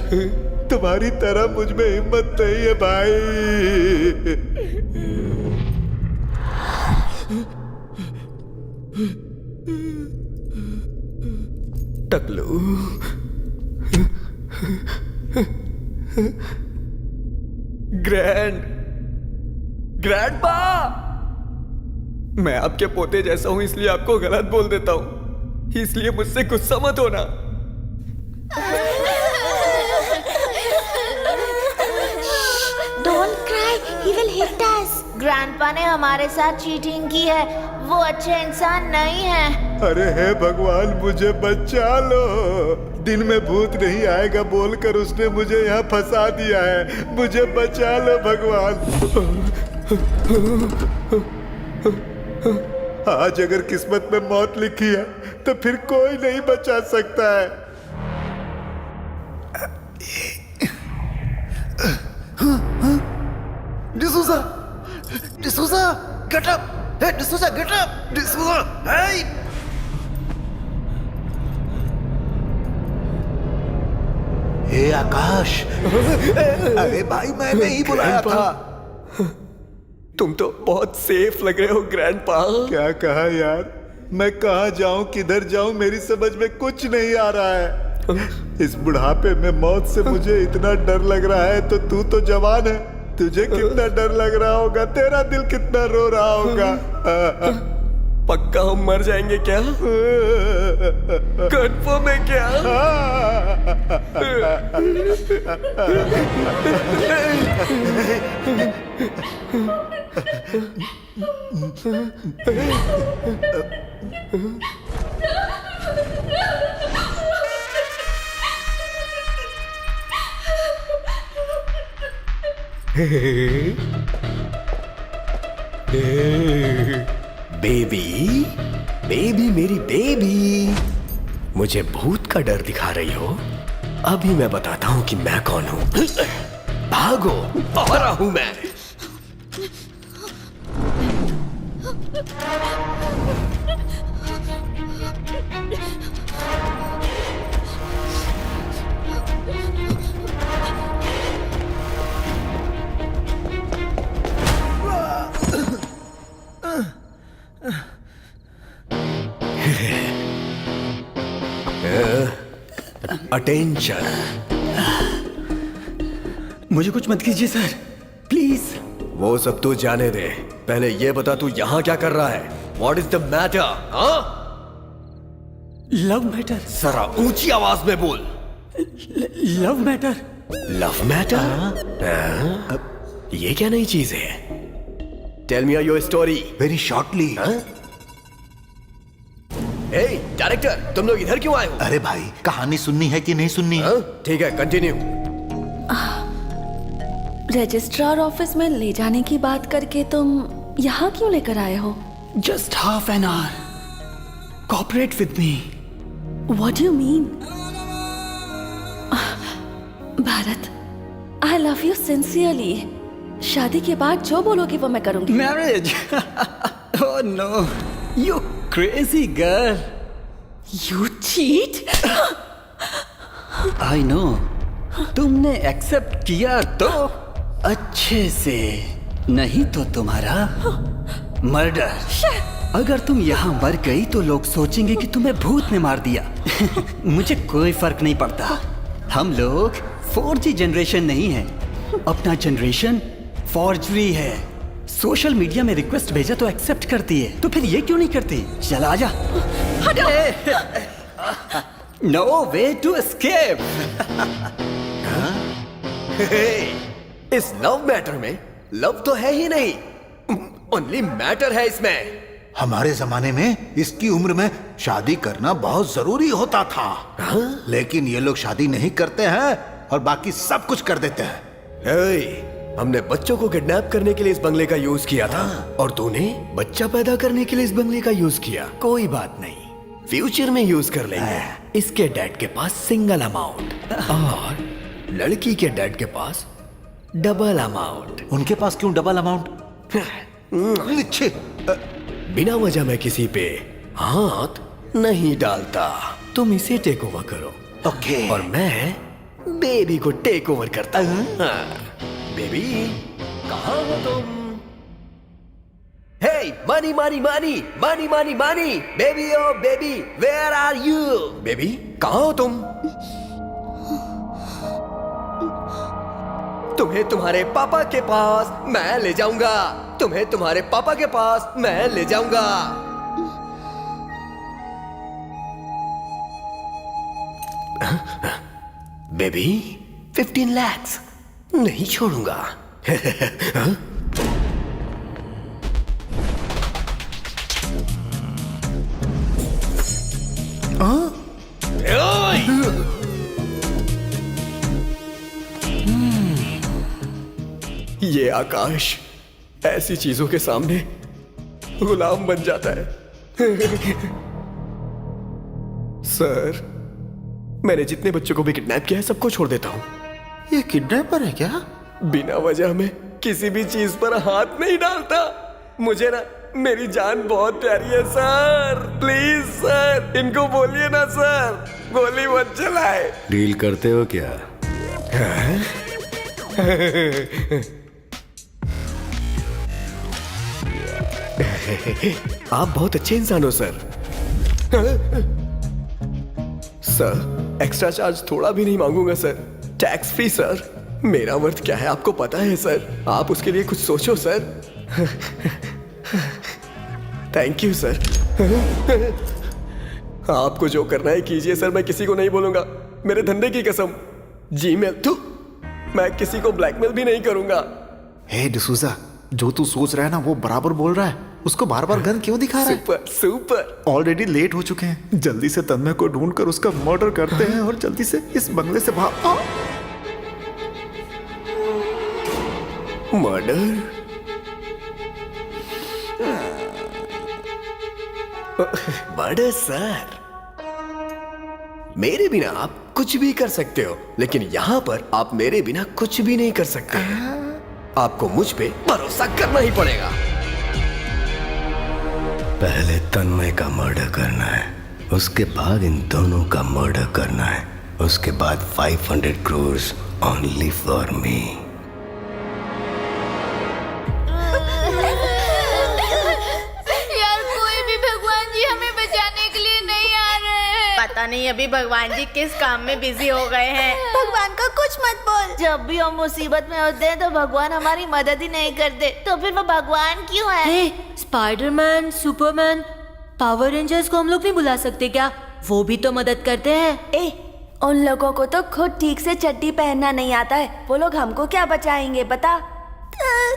तुम्हारी तरह मुझ में हिम्मत नहीं है भाई। टकलू, ग्रैंडपा, मैं आपके पोते जैसा हूं इसलिए आपको गलत बोल देता हूं, इसलिए मुझसे गुस्सा मत होना। Don't cry, he will hit us. Grandpa ने हमारे साथ चीटिंग की है, वो अच्छे इंसान नहीं है। अरे हे भगवान, मुझे बचा लो। दिन में भूत नहीं आएगा बोलकर उसने मुझे यहाँ फंसा दिया है। मुझे बचा लो भगवान। आज अगर किस्मत में मौत लिखी है तो फिर कोई नहीं बचा सकता है। D'Souza, D'Souza, get up! Hey, D'Souza, get up! D'Souza, hey! हे आकाश, अरे भाई मैंने ही बुलाया था। तुम तो बहुत सेफ लग रहे हो ग्रैंडपा। क्या कहा यार? मैं कहाँ जाऊं, किधर जाऊं, मेरी समझ में कुछ नहीं आ रहा है। इस बुढ़ापे में मौत से मुझे इतना डर लग रहा है, तो तू तो जवान है, तुझे कितना डर लग रहा होगा, तेरा दिल कितना रो रहा होगा। पक्का हम मर जाएंगे क्या? कंफर्म है क्या? बेबी, बेबी, मेरी बेबी, मुझे भूत का डर दिखा रही हो? अभी मैं बताता हूं कि मैं कौन हूं। भागो, आ रहा हूं मैं। अटेंशन। मुझे कुछ मत कीजिए सर, प्लीज। वो सब तू जाने दे, पहले ये बता तू यहाँ क्या कर रहा है? What is the matter? हाँ? Love matter. जरा ऊंची आवाज में बोल। Love matter. Love matter? ये क्या नई चीज है? Tell me your story. Very shortly. Director, तुम लोग इधर क्यों आए हो? अरे भाई, कहानी सुननी है कि नहीं सुननी? ठीक है, कंटिन्यू। रजिस्ट्रार ऑफिस में ले जाने की बात करके तुम यहाँ क्यों लेकर आए हो? Just half an hour, cooperate with me. What do you mean? Bharat, I love you sincerely. शादी के बाद जो बोलोगे वो मैं करूंगी। Marriage? Oh no, you crazy girl. You cheat. I know, तुमने एक्सेप्ट किया तो अच्छे से, नहीं तो तुम्हारा मर्डर। अगर तुम यहाँ मर गई तो लोग सोचेंगे कि तुम्हें भूत ने मार दिया। मुझे कोई फर्क नहीं पड़ता। हम लोग 4G जनरेशन नहीं है, अपना जनरेशन फॉर्जरी है। सोशल मीडिया में रिक्वेस्ट भेजा तो एक्सेप्ट करती है, तो फिर ये क्यों नहीं करती? चल आजा। No way to escape. इस लव मैटर में लव तो है ही नहीं, ओनली मैटर है इसमें। हमारे जमाने में इसकी उम्र में शादी करना बहुत जरूरी होता था। लेकिन ये लोग शादी नहीं करते हैं और बाकी सब कुछ कर देते हैं। हमने बच्चों को किडनैप करने के लिए इस बंगले का यूज किया था और तूने बच्चा पैदा करने के लिए इस बंगले का यूज किया। कोई बात नहीं, फ्यूचर में यूज कर लेंगे। इसके डैड के पास सिंगल अमाउंट और लड़की के डैड के पास डबल अमाउंट। उनके पास क्यों डबल अमाउंट? बिना वजह मैं किसी पे हाथ नहीं डालता। तुम इसे टेक ओवर करो, ओके? और मैं बेबी को टेक ओवर करता हूँ। बेबी, कहाँ हो तुम? हे मानी मानी मानी मानी मानी मानी, baby oh baby, where are you? Baby, कहाँ हो तुम? तुम्हें तुम्हारे पापा के पास मैं ले जाऊंगा। तुम्हें तुम्हारे पापा के पास मैं ले जाऊंगा। बेबी, 15 lakhs नहीं छोड़ूंगा। ये आकाश ऐसी चीजों के सामने गुलाम बन जाता है। सर, मैंने जितने बच्चों को भी किडनैप किया है सबको छोड़ देता हूँ। ये किडनैपर है क्या? बिना वजह में किसी भी चीज पर हाथ नहीं डालता। मुझे ना मेरी जान बहुत प्यारी है सर। प्लीज सर, इनको बोलिए ना सर, गोली मत चलाए। डील करते हो क्या? आप बहुत अच्छे इंसान हो सर। सर, एक्स्ट्रा चार्ज थोड़ा भी नहीं मांगूंगा सर। Tax free sir. मेरा वर्थ क्या है आपको पता है सर। आप उसके लिए कुछ सोचो सर। Thank you sir. आपको जो करना है कीजिए सर, मैं किसी को नहीं बोलूंगा। मेरे धंधे की कसम। जीमेल तो मैं किसी को ब्लैकमेल भी नहीं करूंगा। हे डिसूजा, जो तू सोच रहा है ना वो बराबर बोल रहा है। उसको बार बार गन क्यों दिखा रहा है? Super super. ऑलरेडी लेट हो चुके हैं। जल्दी से तन्मय को ढूंढकर उसका मर्डर करते हैं और जल्दी से इस बंगले से भाग। मर्डर? Murder sir? मेरे बिना आप कुछ भी कर सकते हो, लेकिन यहाँ पर आप मेरे बिना कुछ भी नहीं कर सकते। आपको मुझ पे भरोसा करना ही पड़ेगा। पहले तन्मय का मर्डर करना है, उसके बाद इन दोनों का मर्डर करना है, उसके बाद 500 crores ओनली फॉर मी। यार कोई भी भगवान जी हमें बचाने के लिए नहीं आ रहे हैं। पता नहीं अभी भगवान जी किस काम में बिजी हो गए हैं। भगवान का कुछ मत बोल। जब भी हम मुसीबत में होते हैं तो भगवान हमारी मदद ही नहीं करते, तो फिर वो भगवान क्यों है? हे, स्पाइडरमैन, सुपरमैन, पावर रेंजर्स को हम लोग नहीं बुला सकते क्या? वो भी तो मदद करते हैं। उन लोगों को तो खुद ठीक से चड्डी पहनना नहीं आता है, वो लोग हमको क्या बचाएंगे बता?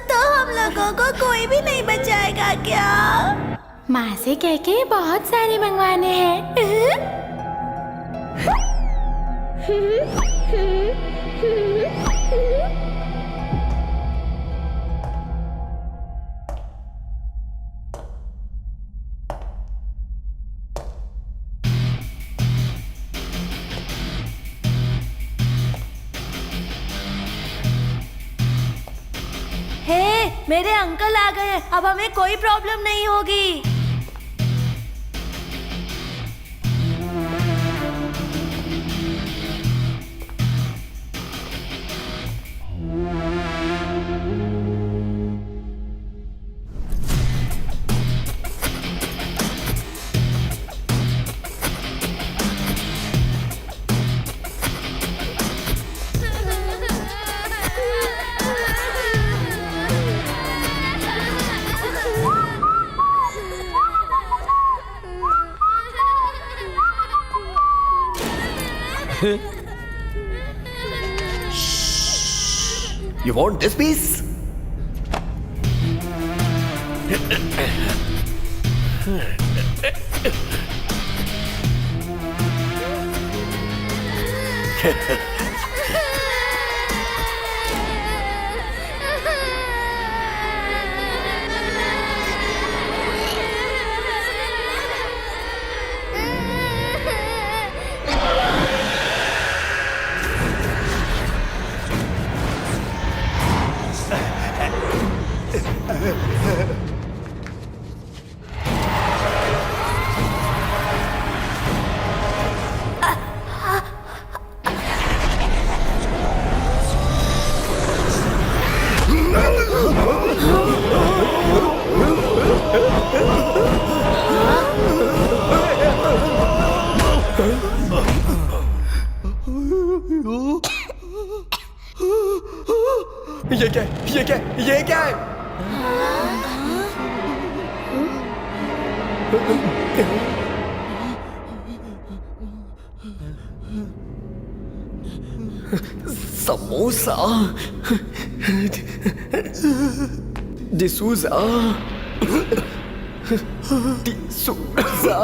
तो हम लोगों को कोई भी नहीं बचाएगा क्या? माँ से कह के बहुत सारे मंगवाने हैं। हे, मेरे अंकल आ गए। अब हमें कोई प्रॉब्लम नहीं होगी। You want this piece? ये क्या है? ये क्या है? ये क्या है? समोसा, डिसूजा, डिसूजा।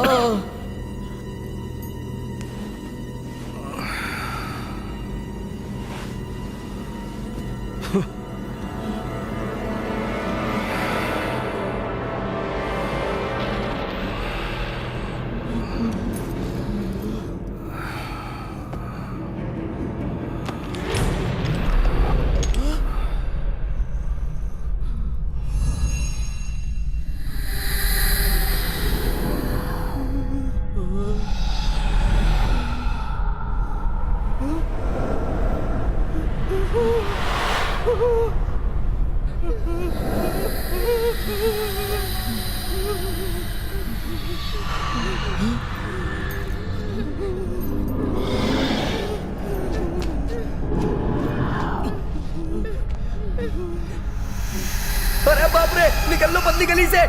अरे बाप रे, निकल लो पतली गली से।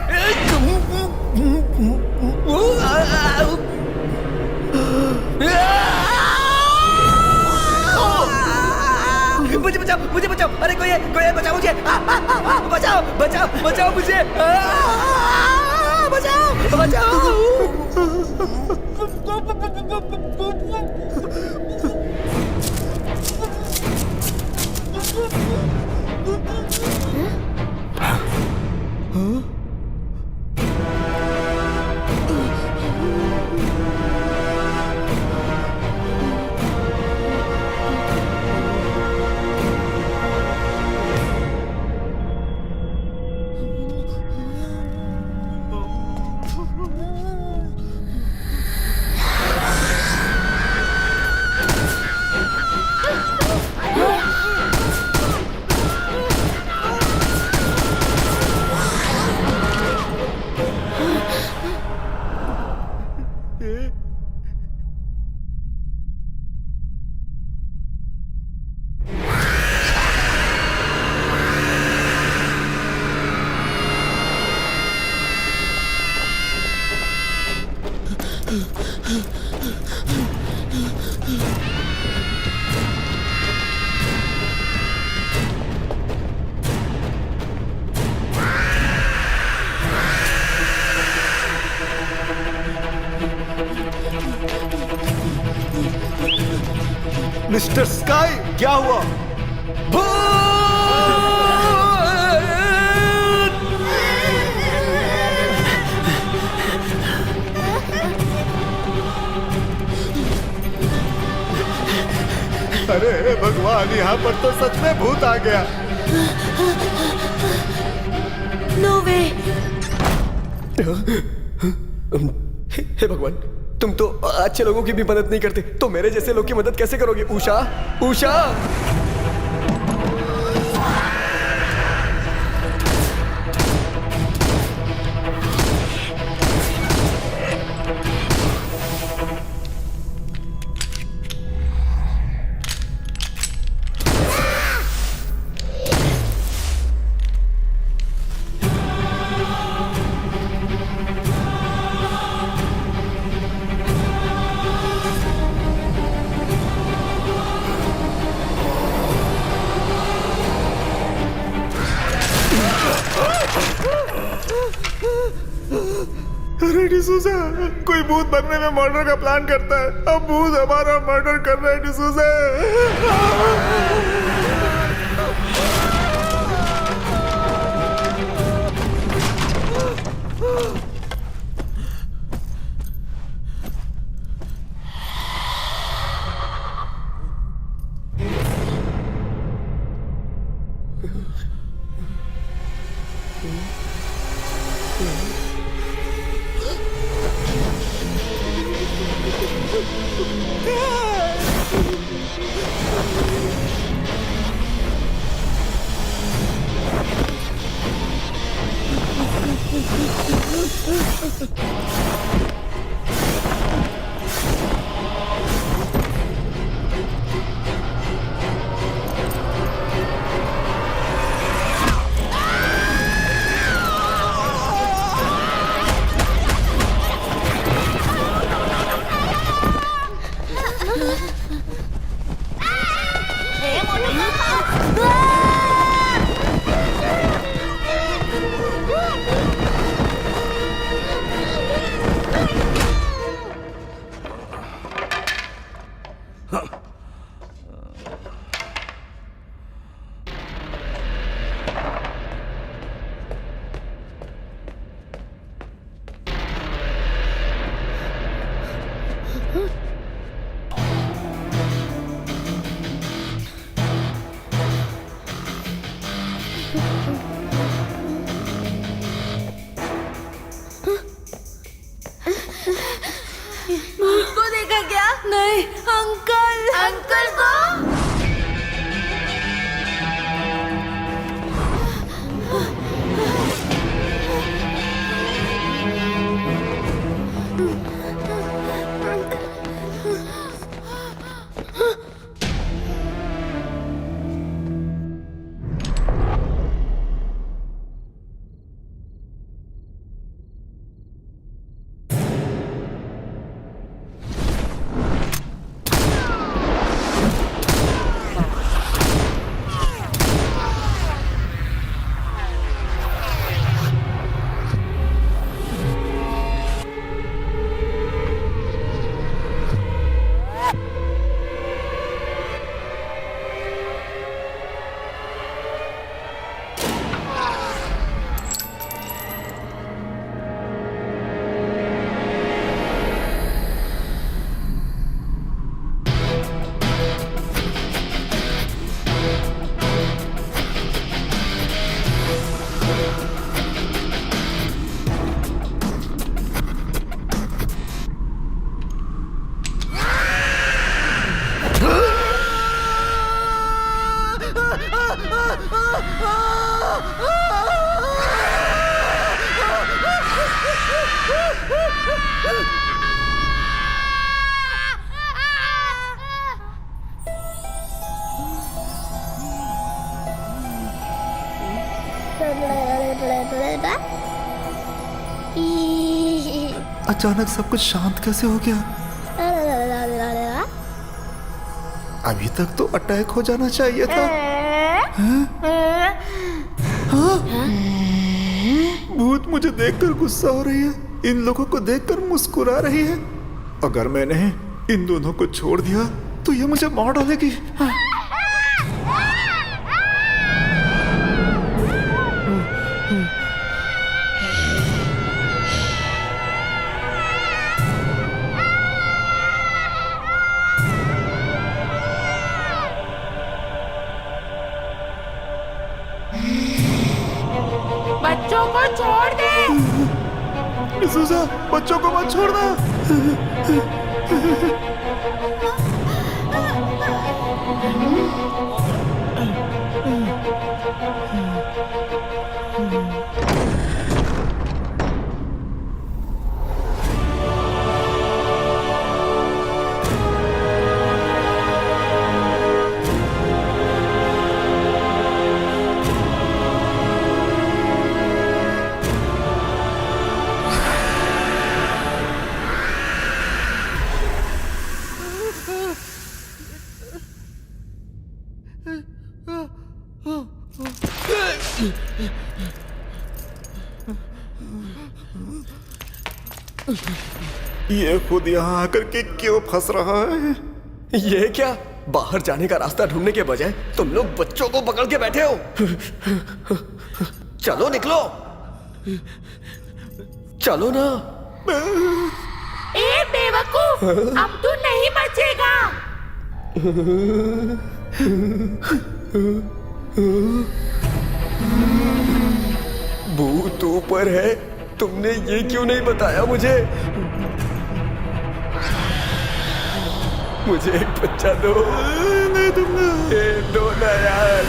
मुझे बचाओ, मुझे बचाओ। अरे कोई है, बचाओ मुझे। बचाओ, बचाओ, बचाओ मुझे। बचाओ, बचाओ। मिस्टर स्काई, क्या हुआ? अरे भगवान, यहाँ पर तो सच में भूत आ गया। नो वे। हे भगवान, तुम तो अच्छे लोगों की भी मदद नहीं करते, तो मेरे जैसे लोग की मदद कैसे करोगे? उषा, उषा! अरे डिसूजा, कोई भूत बंगले में मर्डर का प्लान करता है। अब भूत हमारा मर्डर कर रहा है डिसूजा। भूत को देखा क्या? नहीं, अंकल, अंकल को। अचानक सब कुछ शांत कैसे हो गया? अभी तक तो अटैक हो जाना चाहिए था। हाँ? भूत मुझे देखकर गुस्सा हो रही है, इन लोगों को देखकर मुस्कुरा रही है। अगर मैंने इन दोनों को छोड़ दिया तो ये मुझे मार डालेगी। बच्चों को छोड़ दे। डिसूजा, बच्चों को मत छोड़ना। ये खुद यहाँ आकर के क्यों फंस रहा है? ये क्या, बाहर जाने का रास्ता ढूंढने के बजाय तुम लोग बच्चों को पकड़ के बैठे हो। चलो निकलो, चलो ना। ए बेवकूफ, अब तू नहीं बचेगा। भूत ऊपर है, तुमने ये क्यों नहीं बताया मुझे? मुझे एक बच्चा दो। नहीं दूंगा। दो ना यार।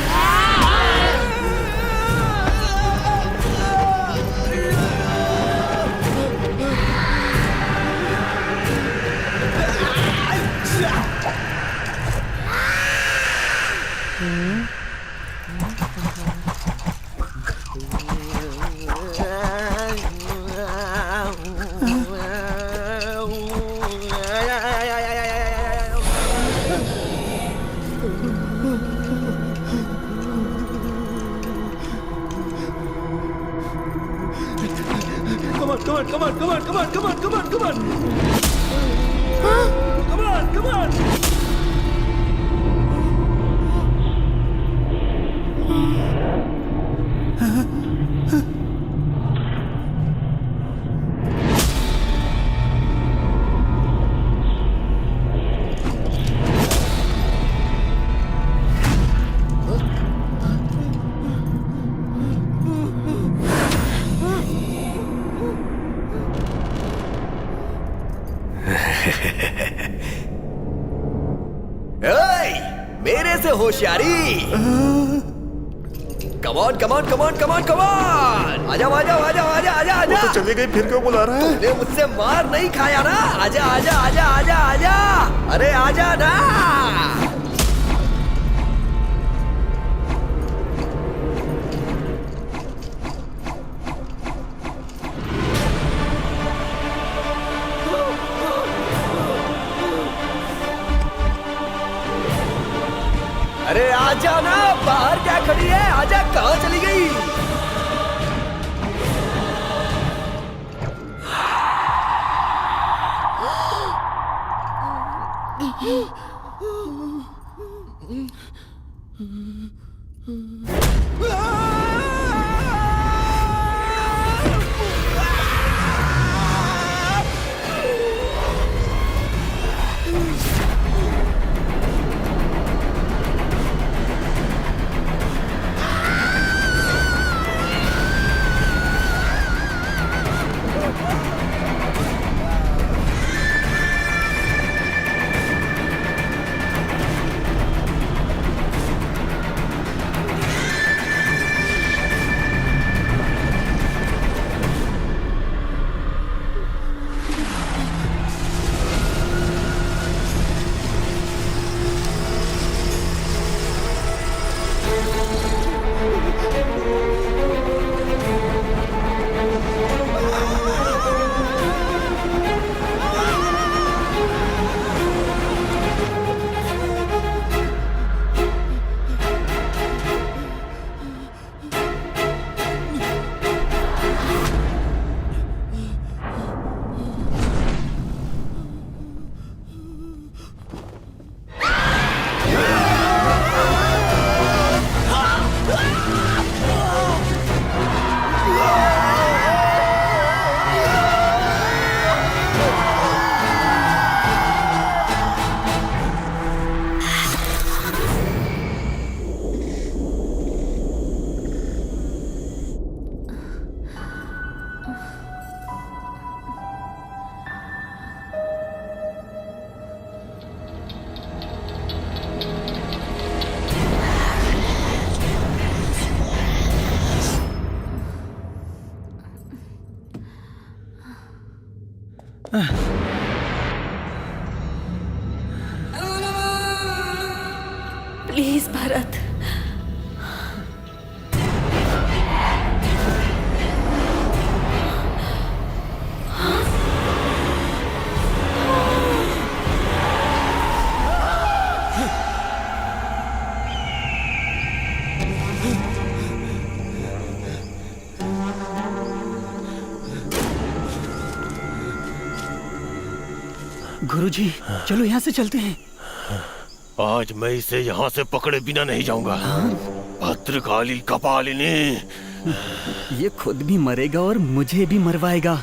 मेरे से होशियारी। Come on come on come on come on come on, आजा आजा आजा आजा आजा आजा। तो चली गई, फिर क्यों बुला रहा है? तूने मुझसे मार नहीं खाया ना? आजा आजा आजा आजा आजा, अरे आजा ना। अरे आजा ना, बाहर क्या खड़ी है? आजा, कहाँ चली गई? प्लीज भरत, गुरुजी, चलो यहाँ से चलते हैं। आज मैं इसे यहाँ से पकड़े बिना नहीं जाऊंगा। भद्रकाली कपालिनी, ये खुद भी मरेगा और मुझे भी मरवाएगा।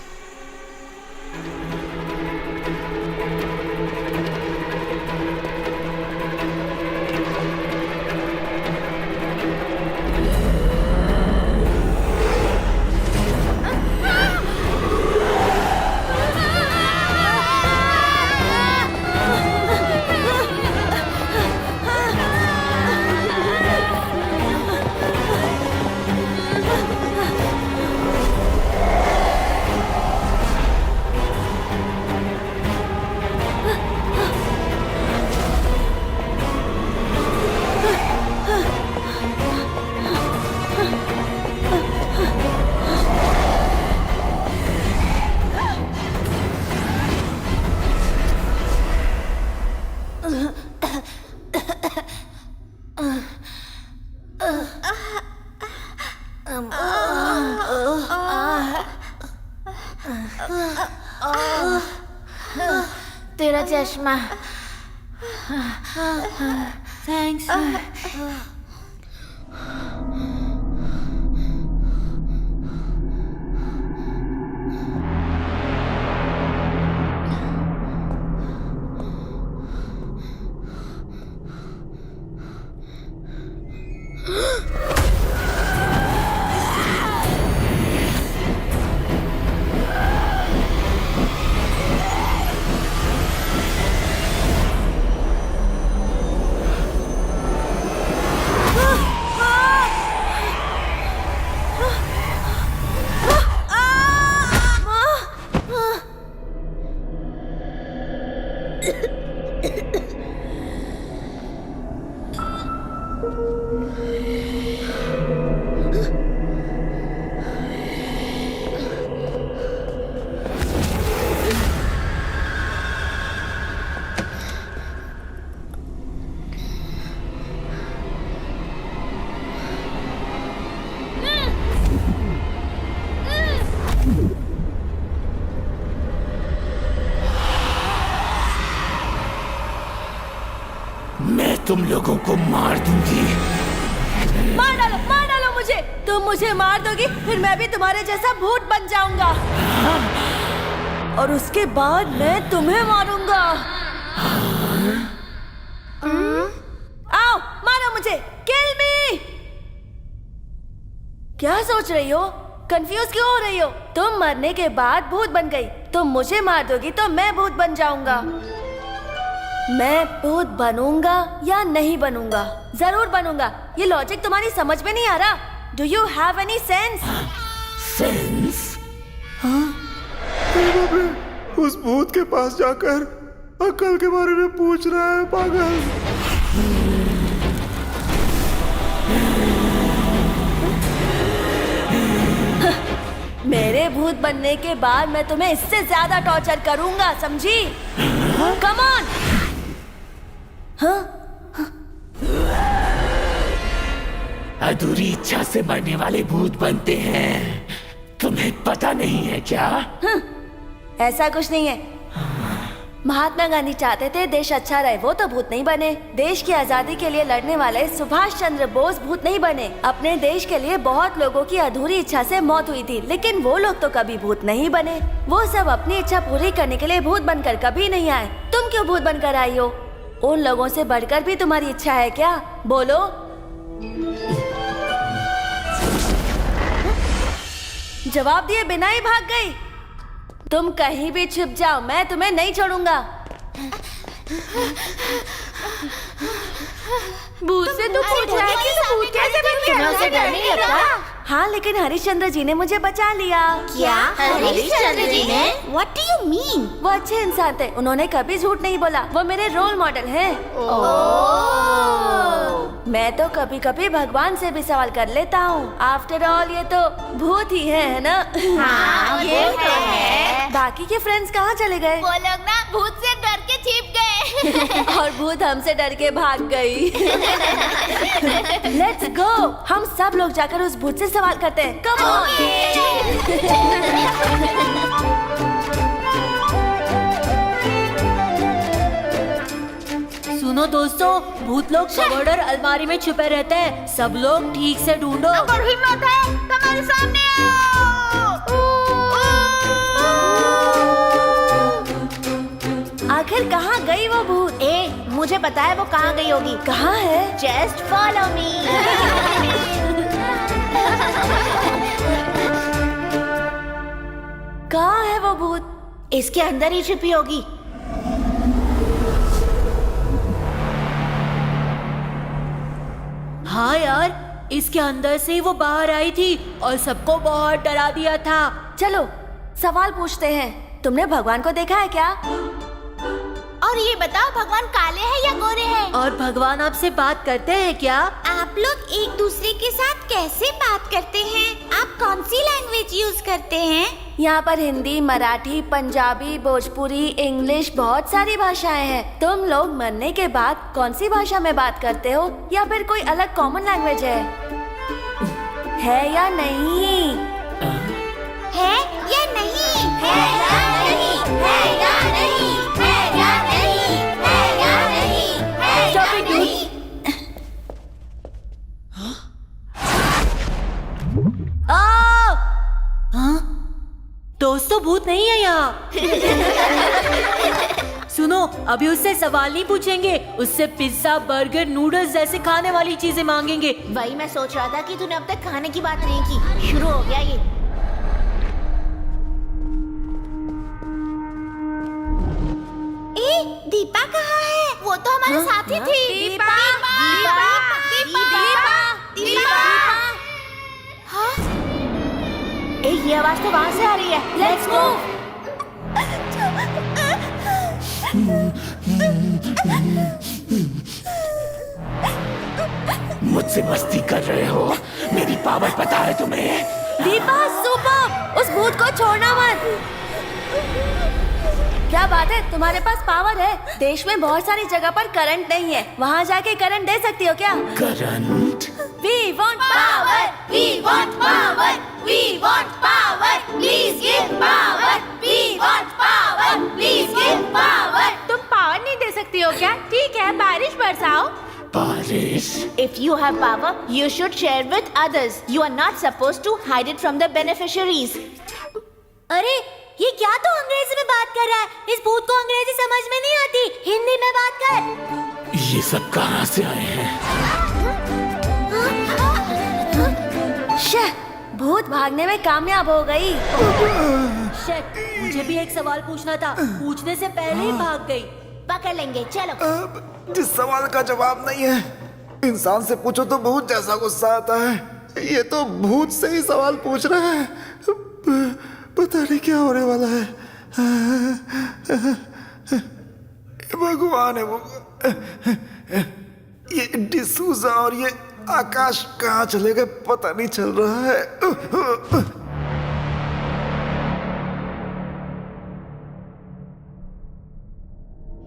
तेरा चश्मा। थैंक्स। मैं तुम लोगों को मार दूंगी। मार डालो मुझे। तुम मुझे मार दोगी, फिर मैं भी तुम्हारे जैसा भूत बन जाऊंगा और उसके बाद मैं तुम्हें मारूंगा। आओ, मारो मुझे, किल मी। क्या सोच रही हो? कंफ्यूज क्यों हो रही हो? तुम मरने के बाद भूत बन गई। तुम मुझे मार दोगी तो मैं भूत बन जाऊंगा। मैं भूत बनूंगा या नहीं बनूंगा? जरूर बनूंगा। ये लॉजिक तुम्हारी समझ में नहीं आ रहा? Do you have any sense? Sense? उस भूत के पास जाकर अक्ल के बारे में पूछ रहा है, पागल। मेरे भूत बनने के बाद मैं तुम्हें इससे ज्यादा टॉर्चर करूंगा, समझी? Come on. अधूरी इच्छा से मरने वाले भूत बनते हैं, तुम्हें पता नहीं है क्या? ऐसा कुछ नहीं है। महात्मा गांधी चाहते थे देश अच्छा रहे, वो तो भूत नहीं बने। देश की आजादी के लिए लड़ने वाले सुभाष चंद्र बोस भूत नहीं बने। अपने देश के लिए बहुत लोगों की अधूरी इच्छा से मौत हुई थी, लेकिन वो लोग तो कभी भूत नहीं बने। वो सब अपनी इच्छा पूरी करने के लिए भूत बनकर कभी नहीं आए। तुम क्यों भूत बनकर आई हो? उन लोगों से बढ़कर भी तुम्हारी इच्छा है क्या? बोलो। जवाब दिए बिना ही भाग गई। तुम कहीं भी छुप जाओ, मैं तुम्हें नहीं छोड़ूंगा। भूत से तो पूछा है कि तू भूत कैसे बन गया? तुम्हें उसे डर नहीं लगता? हाँ, लेकिन हरिश्चंद्र जी ने मुझे बचा लिया। क्या हरिश्चंद्र जी ने? What do you mean? वो अच्छे इंसान थे, उन्होंने कभी झूठ नहीं बोला। वो मेरे रोल मॉडल हैं। मैं तो कभी कभी भगवान से भी सवाल कर लेता हूँ। आफ्टर ऑल ये तो भूत ही है ना? हाँ, ये तो है। बाकी के फ्रेंड्स कहाँ चले गए? वो लोग ना भूत से डर के छिप गए। और भूत हमसे डर के भाग गई। लेट्स गो, हम सब लोग जाकर उस भूत से सवाल करते हैं। कम सुनो दोस्तों, भूत लोग कबर्ड और अलमारी में छुपे रहते हैं। सब लोग ठीक से ढूंढो। अगर हिम्मत है तो हमारे सामने आखिर कहाँ गई वो भूत? मुझे पता है वो कहाँ गई होगी। कहाँ है? Just follow me। कहाँ है वो भूत? इसके अंदर ही छुपी होगी। हाँ यार, इसके अंदर से ही वो बाहर आई थी और सबको बहुत डरा दिया था। चलो सवाल पूछते हैं। तुमने भगवान को देखा है क्या? और ये बताओ, भगवान काले हैं या गोरे हैं? और भगवान आपसे बात करते हैं क्या? आप लोग एक दूसरे के साथ कैसे बात करते हैं? आप कौन सी लैंग्वेज यूज करते हैं? यहाँ पर हिंदी, मराठी, पंजाबी, भोजपुरी, इंग्लिश, बहुत सारी भाषाएं हैं। तुम लोग मरने के बाद कौन सी भाषा में बात करते हो, या फिर कोई अलग कॉमन लैंग्वेज है या नहीं? है या नहीं? है या नहीं? है या नहीं? है या नहीं? है या नहीं? है या नहीं? दोस्तों, भूत नहीं है यहाँ। सुनो, अभी उससे सवाल नहीं पूछेंगे, उससे पिज्जा, बर्गर, नूडल्स जैसे खाने वाली चीजें मांगेंगे। वही मैं सोच रहा था कि तूने अब तक खाने की बात नहीं की। शुरू हो गया ये। दीपा कहाँ है? वो तो हमारे साथ ही थी। दीपा, दीपा, दीपा, दीपा। हाँ? ये आवाज तो वहाँ से आ रही है। Let's move. मुझसे मस्ती कर रहे हो? मेरी पावर पता है तुम्हें? दीपा, सुपर! उस भूत को छोड़ना मत। क्या बात है, तुम्हारे पास पावर है। देश में बहुत सारी जगह पर करंट नहीं है, वहाँ जाके करंट दे सकती हो क्या? Current? We want power, we want power, we want power, please give power, we want power, please give power. तुम पावर नहीं दे सकती हो क्या? ठीक है, बारिश बरसाओ। बारिश? If you have power, you should share with others. You are not supposed to hide it from the beneficiaries. अरे, ये क्या तो अंग्रेजी में बात कर रहा है? इस भूत को अंग्रेजी समझ में नहीं आती, हिंदी में बात कर। ये सब कहाँ से आए हैं? भूत भागने में कामयाब हो गई। शिट, मुझे भी एक सवाल पूछना था, पूछने से पहले ही भाग गई। पकड़ लेंगे, चलो। जिस सवाल का जवाब नहीं है, इंसान से पूछो तो भूत जैसा गुस्सा आता है। ये तो भूत से ही सवाल पूछ रहा है। पता नहीं क्या होने वाला है। भगवान है वो। ये डिसूजा और ये आकाश कहाँ चले गए, पता नहीं चल रहा है।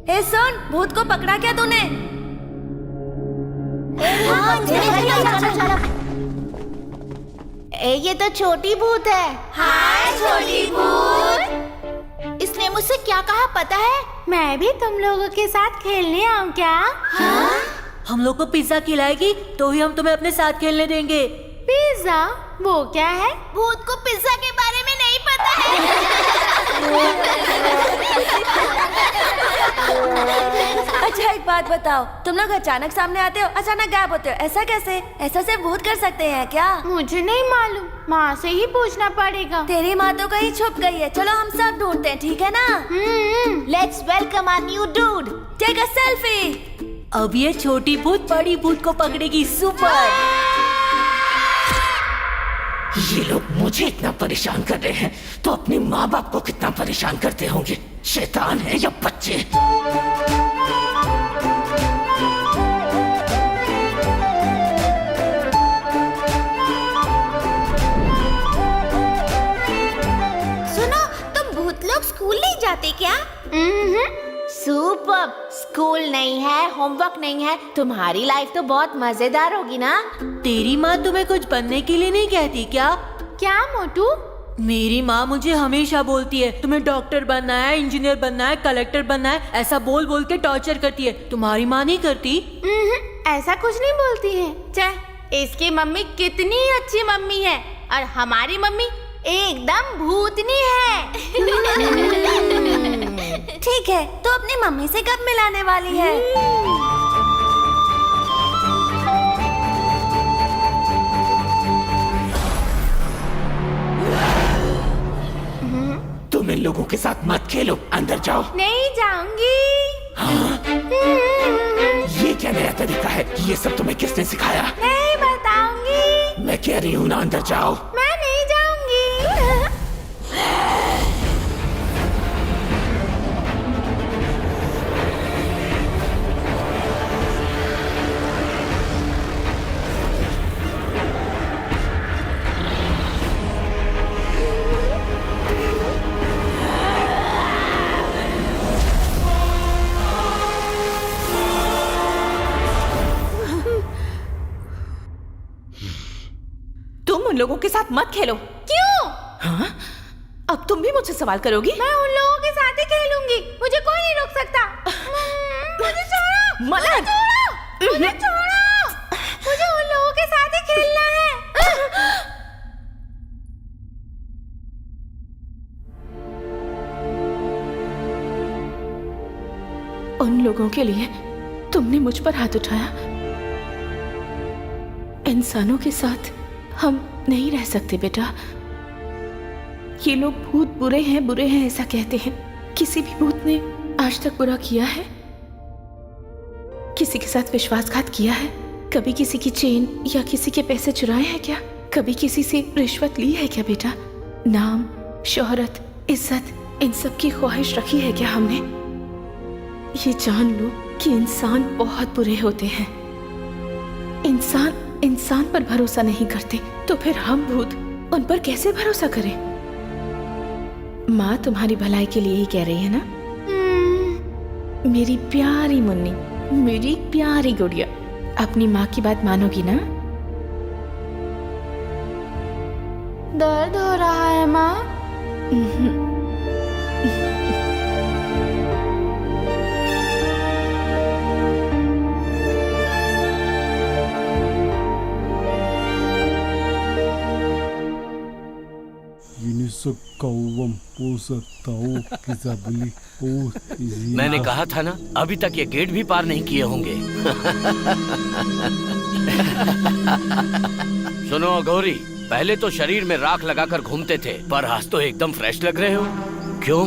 हे सुन, भूत को पकड़ा क्या तूने? ये तो छोटी भूत है। हाय छोटी भूत। इसने मुझसे क्या कहा पता है? मैं भी तुम लोगों के साथ खेलने आऊँ क्या? हाँ? हम लोग को पिज्जा खिलाएगी तो ही हम तुम्हें अपने साथ खेलने देंगे। पिज्जा? वो क्या है? भूत को पिज्जा के बारे में नहीं पता है। अच्छा एक बात बताओ, तुम लोग अचानक सामने आते हो, अचानक गायब होते हो, ऐसा कैसे? ऐसा सिर्फ भूत कर सकते हैं क्या? मुझे नहीं मालूम, माँ से ही पूछना पड़ेगा। तेरी माँ तो कहीं छुप गई है। चलो हम सब ढूंढते हैं, ठीक है ना? Let's welcome our new dude. Take a selfie. अब ये छोटी भूत बड़ी भूत को पकड़ेगी। सुपर। ये लोग मुझे इतना परेशान कर रहे हैं तो अपने माँ बाप को कितना परेशान करते होंगे। शैतान है या बच्चे। सुनो, तुम भूत लोग स्कूल नहीं जाते क्या? सुपर। स्कूल नहीं है, होमवर्क नहीं है, तुम्हारी लाइफ तो बहुत मजेदार होगी ना। तेरी माँ तुम्हें कुछ बनने के लिए नहीं कहती क्या? क्या मोटू? मेरी माँ मुझे हमेशा बोलती है तुम्हें डॉक्टर बनना है, इंजीनियर बनना है, कलेक्टर बनना है, ऐसा बोल बोल के टॉर्चर करती है। तुम्हारी माँ नहीं करती? ऐसा कुछ नहीं बोलती है। चाहे इसकी मम्मी कितनी अच्छी मम्मी है और हमारी मम्मी एकदम भूतनी है। ठीक है, तो अपनी मम्मी से कब मिलाने वाली है? तुम इन लोगों के साथ मत खेलो, अंदर जाओ। नहीं जाऊंगी। ये क्या नया तरीका है? ये सब तुम्हें किसने सिखाया? नहीं बताऊंगी। मैं कह रही हूँ ना, अंदर जाओ। मैं नहीं जाऊंगी। उन लोगों के साथ मत खेलो। क्यों? हाँ? अब तुम भी मुझसे सवाल करोगी? मैं उन लोगों के साथ ही खेलूंगी, मुझे कोई नहीं रोक सकता। मुझे छोड़ो। मलक, मुझे छोड़ो। मुझे उन लोगों के साथ ही खेलना है। उन लोगों के लिए तुमने मुझ पर हाथ उठाया। इंसानों के साथ हम नहीं रह सकते बेटा। ये लोग भूत बुरे हैं ऐसा कहते हैं। किसी भी भूत ने आज तक बुरा किया है? किसी के साथ विश्वासघात किया है? कभी किसी की चेन या किसी के पैसे चुराए हैं क्या? कभी किसी से रिश्वत ली है क्या बेटा? नाम, शोहरत, इज्जत, इन सब की ख्वाहिश रखी है क्या हमने? ये जान लो कि इंसान बहुत बुरे होते हैं। इंसान पर भरोसा नहीं करते तो फिर हम भूत उन पर कैसे भरोसा करें? माँ तुम्हारी भलाई के लिए ही कह रही है ना? मेरी प्यारी मुन्नी, मेरी प्यारी गुड़िया, अपनी माँ की बात मानोगी ना? दर्द हो रहा है माँ? मैंने कहा था ना, अभी तक ये गेट भी पार नहीं किए होंगे। सुनो गौरी, पहले तो शरीर में राख लगाकर घूमते थे, पर आज तो एकदम फ्रेश लग रहे हो। क्यों?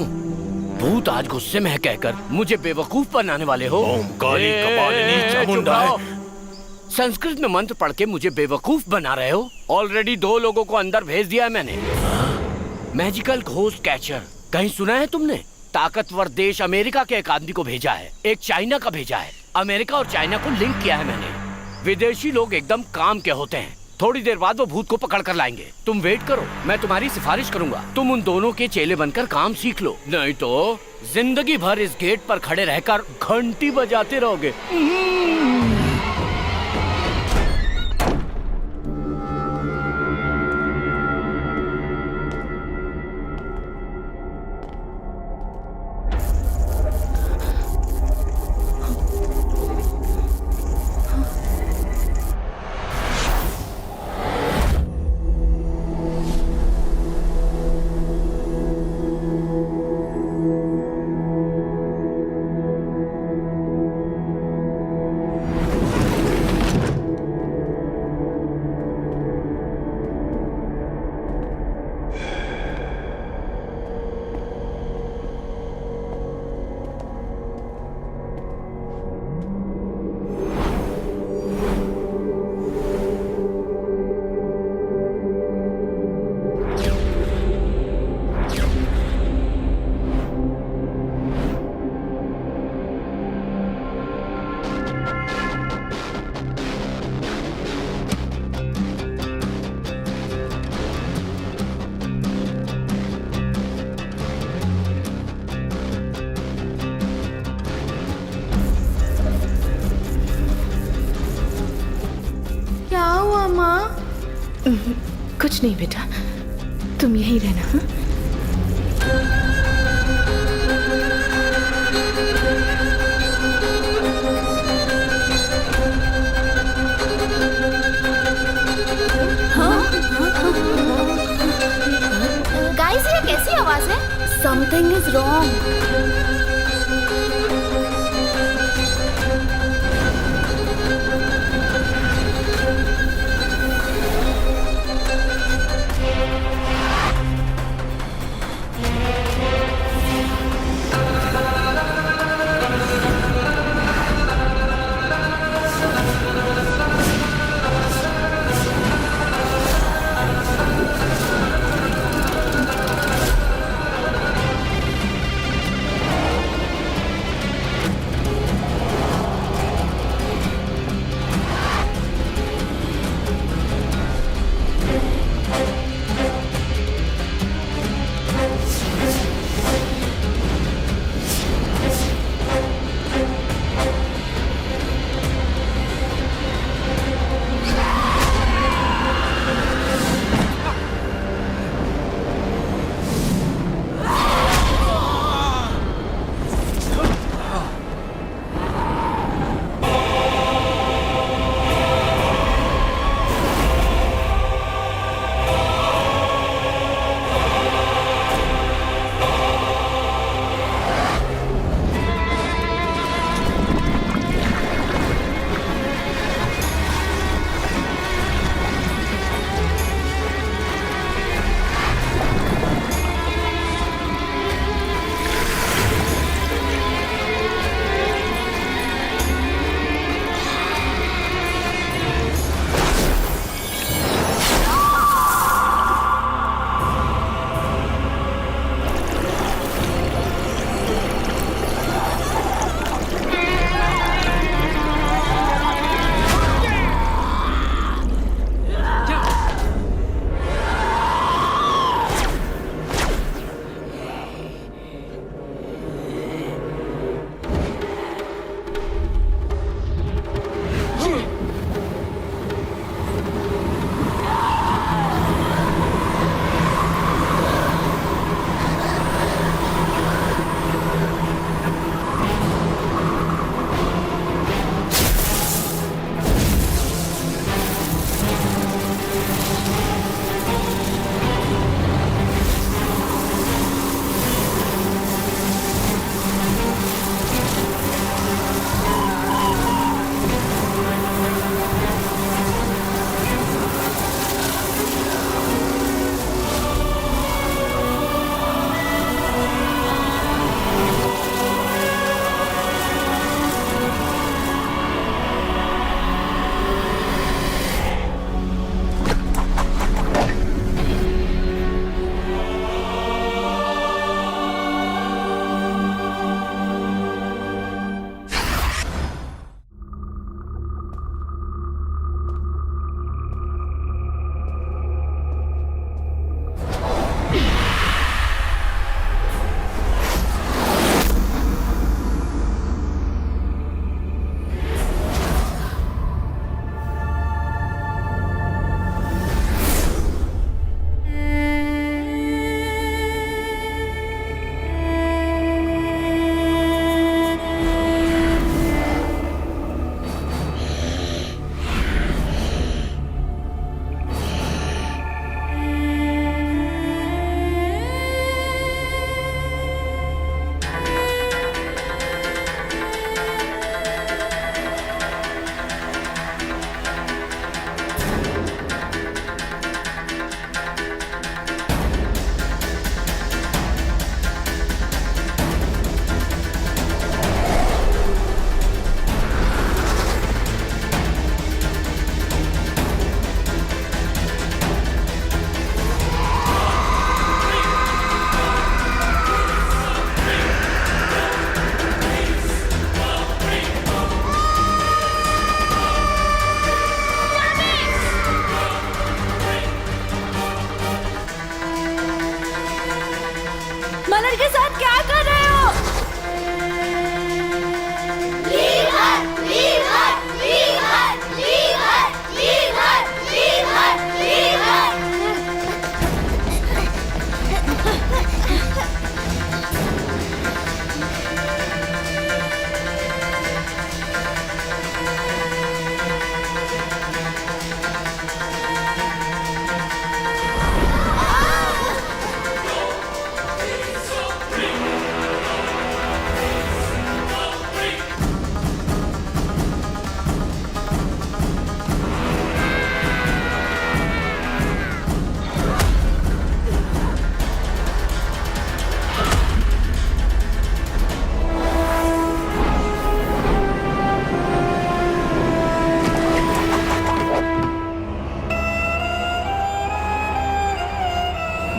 भूत आज गुस्से में है कहकर मुझे बेवकूफ बनाने वाले हो? ओम काली कपालिनी चामुंडा। संस्कृत में मंत्र पढ़ के मुझे बेवकूफ बना रहे हो? ऑलरेडी 2 लोगों को अंदर भेज दिया है मैंने। मैजिकल घोस्ट कैचर, कहीं सुना है तुमने? ताकतवर देश अमेरिका के एक आदमी को भेजा है, एक चाइना का भेजा है। अमेरिका और चाइना को लिंक किया है मैंने। विदेशी लोग एकदम काम के होते हैं। थोड़ी देर बाद वो भूत को पकड़ कर लाएंगे। तुम वेट करो, मैं तुम्हारी सिफारिश करूंगा। तुम उन दोनों के चेले बनकर काम सीख लो, नहीं तो जिंदगी भर इस गेट पर खड़े रहकर घंटी बजाते रहोगे। कुछ नहीं बेटा, तुम यहीं रहना। हाँ? गाइस, ये कैसी आवाज है? Something is wrong.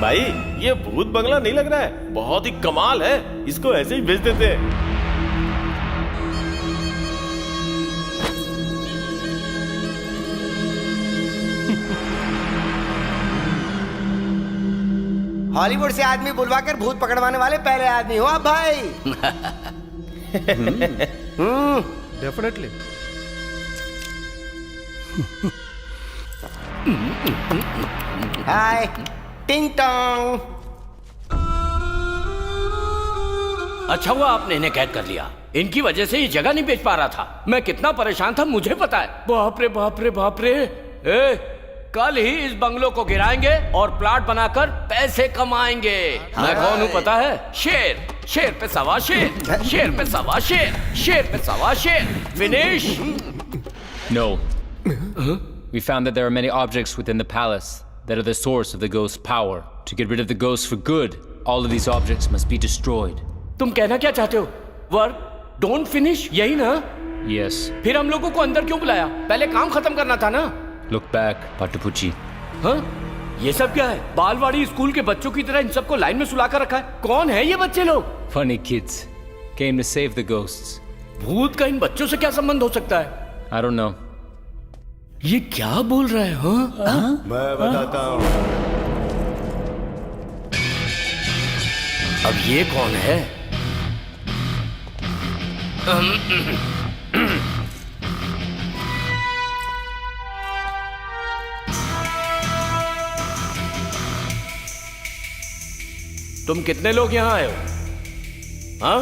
भाई ये भूत बंगला नहीं लग रहा है, बहुत ही कमाल है, इसको ऐसे ही बेच देते हैं। हॉलीवुड से आदमी बुलवाकर भूत पकड़वाने वाले पहले आदमी हो आप भाई। डेफिनेटली। हाय टिंग टोंग। अच्छा हुआ आपने इन्हें कैद कर लिया, इनकी वजह से ये जगह नहीं बेच पा रहा था। मैं कितना परेशान था मुझे पता है। बाप रे बाप रे बाप रे। कल ही इस बंगलों को गिराएंगे और प्लाट बनाकर पैसे कमाएंगे। मैं कौन हूँ पता है? शेर। शेर पे सवा शेर, शेर पे सवा शेर, शेर पे सवा शेर। Finish. No. We found that there are many objects within the palace that are the source of the ghost's power. To get rid of the ghost for good, all of these objects must be destroyed. तुम कहना क्या चाहते हो? वर्क डोंट फिनिश, यही ना? Yes. फिर हम लोगों को अंदर क्यों बुलाया? पहले काम खत्म करना था ना? Look back, Patapucci. हाँ? ये सब क्या है? बालवाड़ी स्कूल के बच्चों की तरह इन सबको लाइन में सुला कर रखा है। कौन है ये बच्चे लोग? Funny kids. Came to save the ghosts. भूत का इन बच्चों से क्या संबंध हो सकता है? I don't know. ये क्या बोल रहा है? हाँ? मैं बताता हूँ। अब ये कौन है? तुम कितने लोग यहां आए हो? हाँ?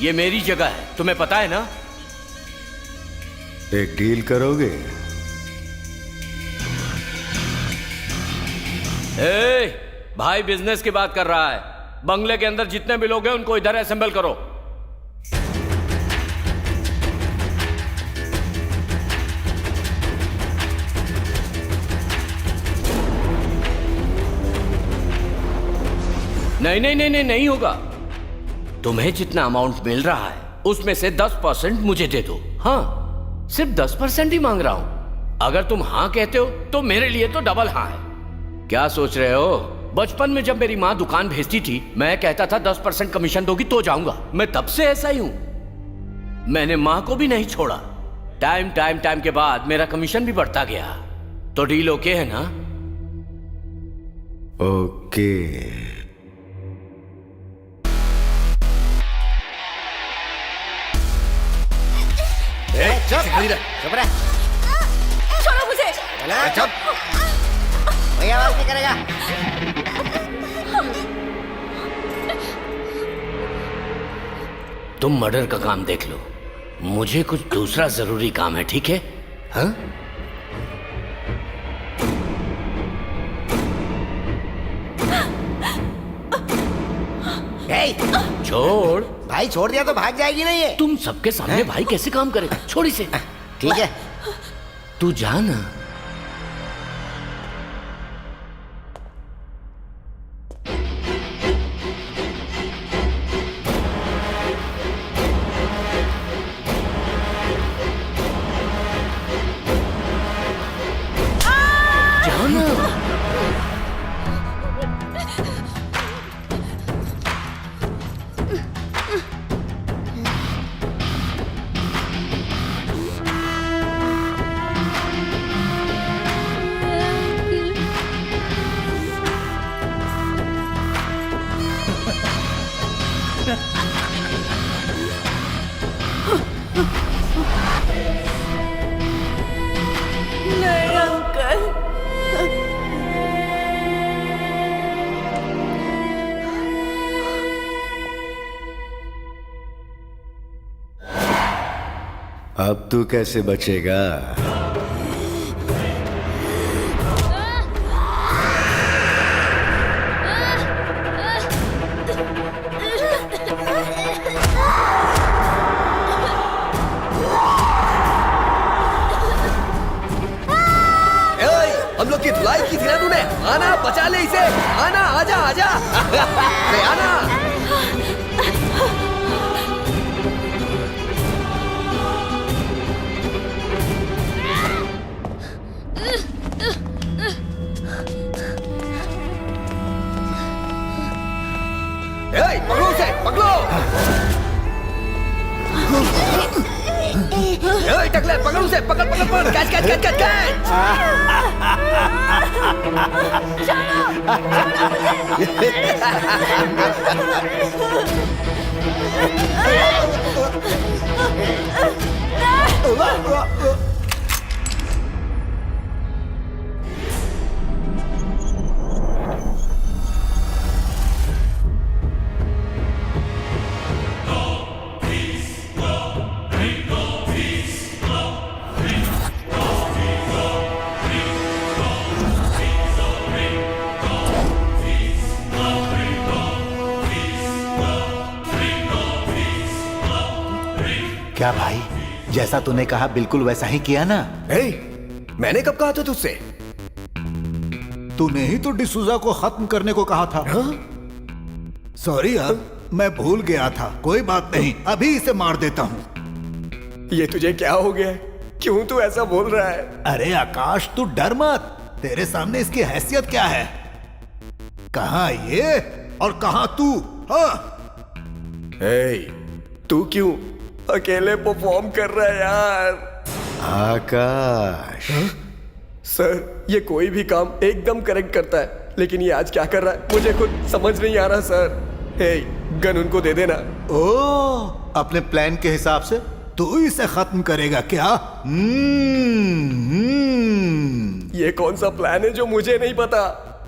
ये मेरी जगह है, तुम्हें पता है ना? एक डील करोगे? भाई बिजनेस की बात कर रहा है। बंगले के अंदर जितने भी लोग हैं उनको इधर असेंबल करो। नहीं नहीं नहीं नहीं नहीं होगा। तुम्हें जितना अमाउंट मिल रहा है उसमें से 10% मुझे दे दो। हाँ, सिर्फ 10% ही मांग रहा हूं। अगर तुम हाँ कहते हो तो मेरे लिए तो डबल हाँ है। क्या सोच रहे हो? बचपन में जब मेरी माँ दुकान भेजती थी, मैं कहता था 10% कमीशन दोगी तो जाऊंगा। मैं तब से ऐसा ही हूं। मैंने माँ को भी नहीं छोड़ा। टाइम के बाद मेरा कमीशन भी बढ़ता गया। तो डील ओके है ना? ओके। चुप रह। छोड़ो मुझे। चुप। कोई आवाज नहीं करेगा। तुम मर्डर का काम देख लो, मुझे कुछ दूसरा जरूरी काम है, ठीक है? हाँ? छोड़। भाई छोड़ दिया तो भाग जाएगी नहीं ये। तुम सबके सामने भाई कैसे काम करेगा? छोड़ इसे। ठीक है, तू जा ना। नहीं अंकल। अब तू कैसे बचेगा? हम लोग की धुलाई की थी ना तूने? आना, बचा ले इसे। आना, आजा आजा। अरे आना। उसे, पकड़ो। ए, टकले, पकड़ उसे, पकड़, पकड़, पकड़, catch, catch, catch, catch, catch. क्या भाई, जैसा तूने कहा बिल्कुल वैसा ही किया ना? मैंने कब कहा था तुझसे? तूने ही तो डिसूजा को खत्म करने को कहा था। सॉरी यार, मैं भूल गया था। कोई बात नहीं, अभी इसे मार देता हूँ। ये तुझे क्या हो गया? क्यों तू ऐसा बोल रहा है? अरे आकाश, तू डर मत। तेरे सामने इसकी हैसियत क्या है? कहाँ ये और कहाँ तू? तू क्यों अकेले परफॉर्म कर रहा है यार? आकाश। सर, ये कोई भी काम एकदम करेक्ट करता है, लेकिन ये आज क्या कर रहा है मुझे खुद समझ नहीं आ रहा सर। गन उनको दे देना। अपने प्लान के हिसाब से तू इसे खत्म करेगा क्या? ये कौन सा प्लान है जो मुझे नहीं पता?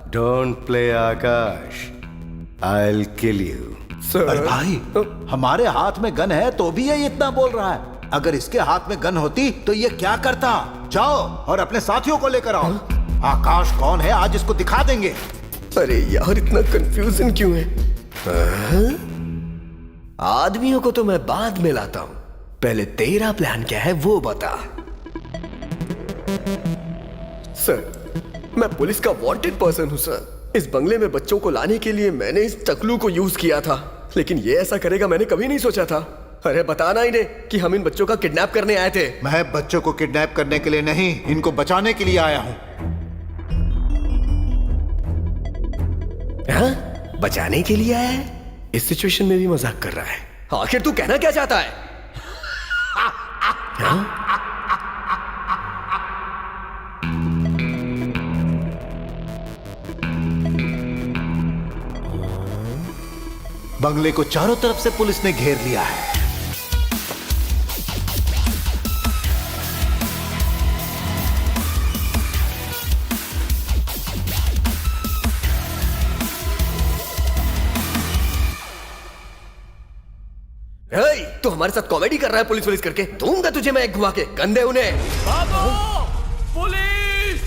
Don't play Akash, I'll kill you। अरे भाई, हमारे हाथ में गन है तो भी ये इतना बोल रहा है। अगर इसके हाथ में गन होती तो ये क्या करता? जाओ और अपने साथियों को लेकर आओ। आकाश कौन है, आज इसको दिखा देंगे। अरे यार, इतना कंफ्यूजन क्यों है? आदमियों को तो मैं बाद में लाता हूं, पहले तेरा प्लान क्या है वो बता। सर, मैं पुलिस का वांटेड पर्सन हूं सर। इस बंगले में बच्चों को लाने के लिए मैंने इस टकलू को यूज किया था, लेकिन ये ऐसा करेगा मैंने कभी नहीं सोचा था। अरे बताना इन्हें कि हम इन बच्चों का किडनैप करने आए थे। मैं बच्चों को किडनैप करने के लिए नहीं, इनको बचाने के लिए आया हूं। बचाने के लिए आया है? इस सिचुएशन में भी मजाक कर रहा है। आखिर तू कहना क्या चाहता है? बंगले को चारों तरफ से पुलिस ने घेर लिया है। तो हमारे साथ कॉमेडी कर रहा है पुलिस करके? दूंगा तुझे मैं एक घुमा के, गंदे उन्हें। भागो पुलिस!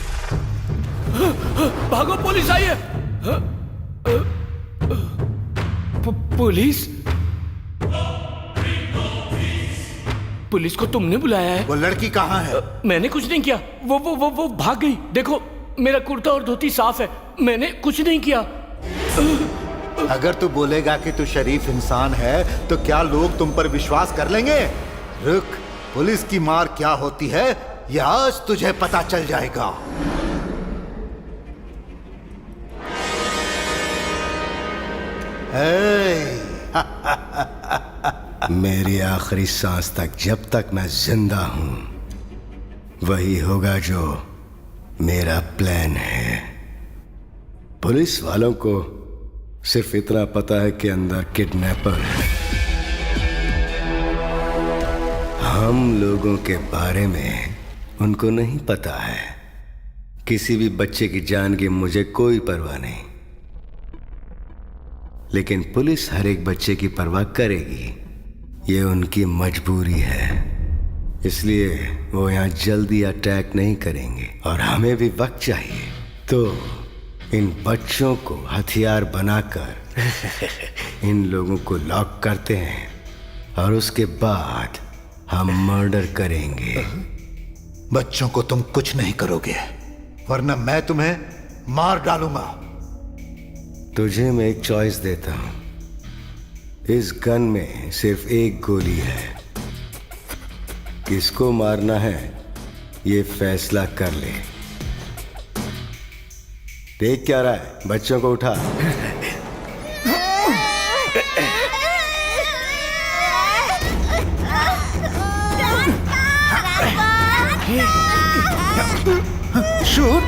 भागो, पुलिस आई है। पुलिस? पुलिस को तुमने बुलाया है? वो लड़की कहाँ है? मैंने कुछ नहीं किया। वो भाग गई। देखो, मेरा कुर्ता और धोती साफ है। मैंने कुछ नहीं किया। अगर तू बोलेगा कि तू शरीफ इंसान है तो क्या लोग तुम पर विश्वास कर लेंगे? रुक, पुलिस की मार क्या होती है ये आज तुझे पता चल जाएगा। मेरी आखिरी सांस तक जब तक मैं जिंदा हूं, वही होगा जो मेरा प्लान है। पुलिस वालों को सिर्फ इतना पता है कि अंदर किडनैपर है। हम लोगों के बारे में उनको नहीं पता है। किसी भी बच्चे की जान की मुझे कोई परवाह नहीं, लेकिन पुलिस हर एक बच्चे की परवाह करेगी। ये उनकी मजबूरी है, इसलिए वो यहाँ जल्दी अटैक नहीं करेंगे और हमें भी वक्त चाहिए। तो इन बच्चों को हथियार बनाकर इन लोगों को लॉक करते हैं और उसके बाद हम मर्डर करेंगे। बच्चों को तुम कुछ नहीं करोगे, वरना मैं तुम्हें मार डालूंगा। तुझे मैं एक चॉइस देता हूं। इस गन में सिर्फ एक गोली है। किसको मारना है ये फैसला कर ले। देख क्या रहा है? बच्चों को उठा। शूट।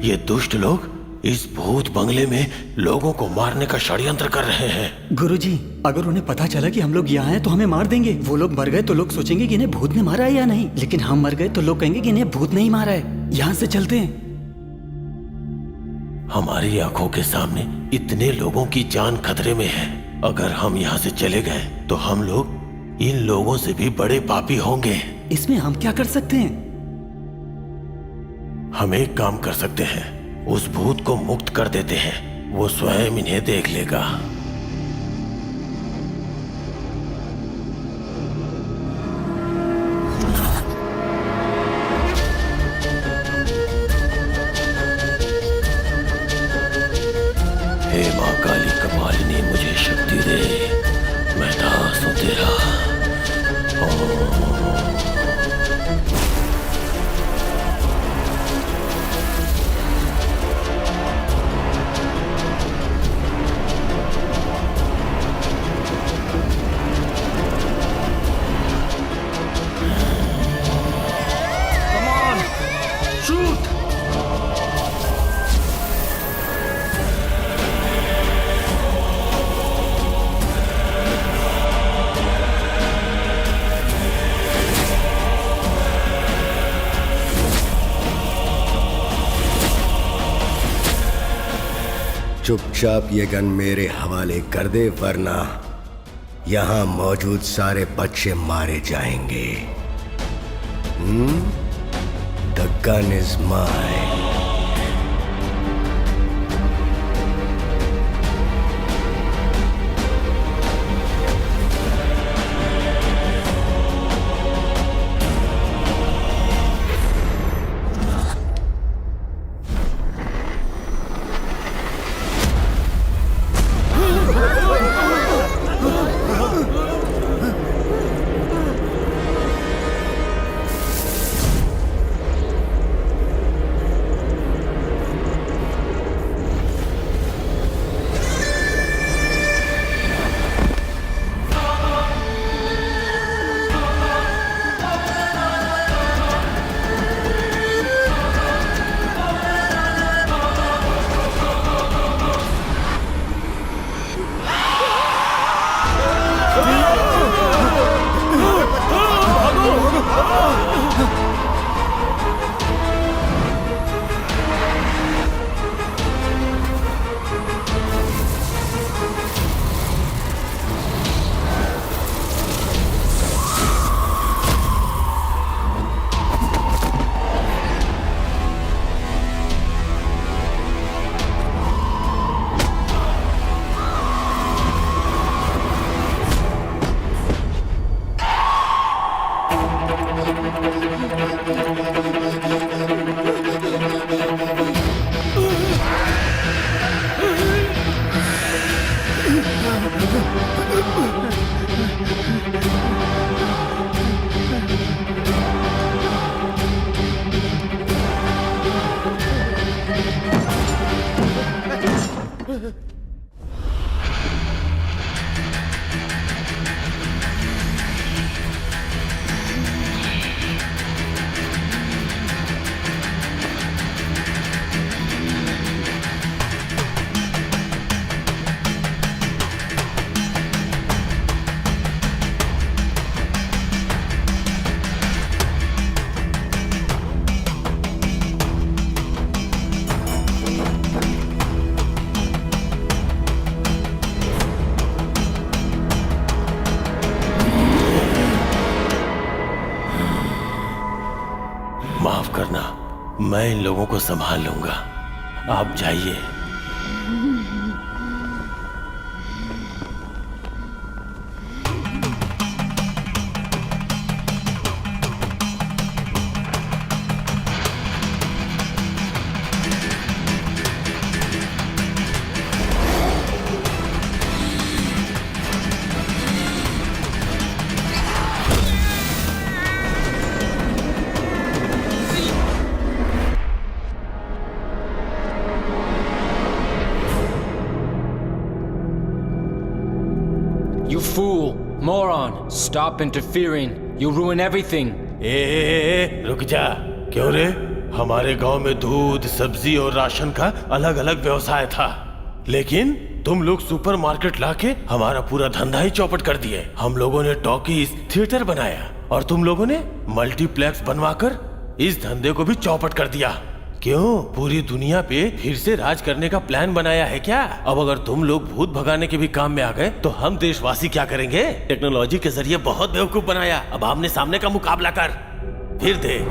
ये दुष्ट लोग इस भूत बंगले में लोगों को मारने का षड्यंत्र कर रहे हैं। गुरुजी, अगर उन्हें पता चला कि हम लोग यहाँ हैं तो हमें मार देंगे। वो लोग मर गए तो लोग सोचेंगे कि इन्हें भूत ने मारा है या नहीं, लेकिन हम मर गए तो लोग कहेंगे कि इन्हें भूत नहीं मारा है। यहाँ से चलते हैं। हमारी आंखों के सामने इतने लोगों की जान खतरे में है। अगर हम यहाँ से चले गए तो हम लोग इन लोगों से भी बड़े पापी होंगे। इसमें हम क्या कर सकते हैं? हम एक काम कर सकते हैं, उस भूत को मुक्त कर देते हैं, वो स्वयं इन्हें देख लेगा। हे माँ काली कपालिनी, मुझे शक्ति दे, मैं दास हूं तेरा। चुपचाप ये गन मेरे हवाले कर दे, वरना यहाँ मौजूद सारे बच्चे मारे जाएंगे। The gun is mine. माफ करना, मैं इन लोगों को संभाल लूंगा, आप जाइए। Stop interfering. You'll ruin everything. रुक जा। क्यों रे? हमारे गांव में दूध, सब्जी और राशन का अलग अलग व्यवसाय था, लेकिन तुम लोग सुपरमार्केट लाके हमारा पूरा धंधा ही चौपट कर दिए। हम लोगों ने टॉकीज, थिएटर बनाया और तुम लोगों ने मल्टीप्लेक्स बनवाकर इस धंधे को भी चौपट कर दिया। क्यों? पूरी दुनिया पे फिर से राज करने का प्लान बनाया है क्या? अब अगर तुम लोग भूत भगाने के भी काम में आ गए तो हम देशवासी क्या करेंगे? टेक्नोलॉजी के जरिए बहुत बेवकूफ बनाया, अब आमने सामने का मुकाबला कर, फिर देख।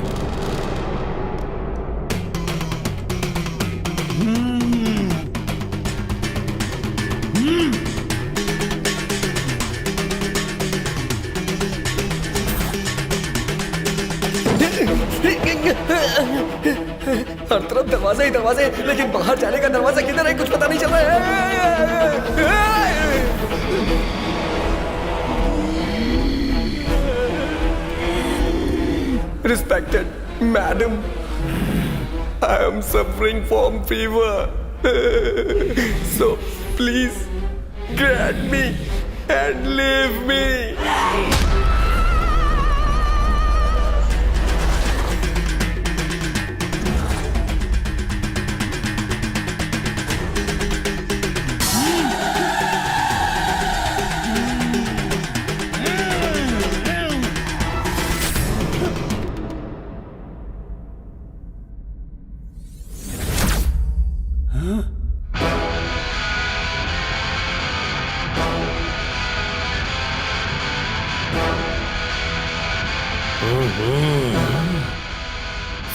हर तरफ दरवाजे ही दरवाजे, लेकिन बाहर जाने का दरवाजा किधर है कुछ पता नहीं चल रहा है। Respected madam, I am suffering from fever. So please grant me and leave me.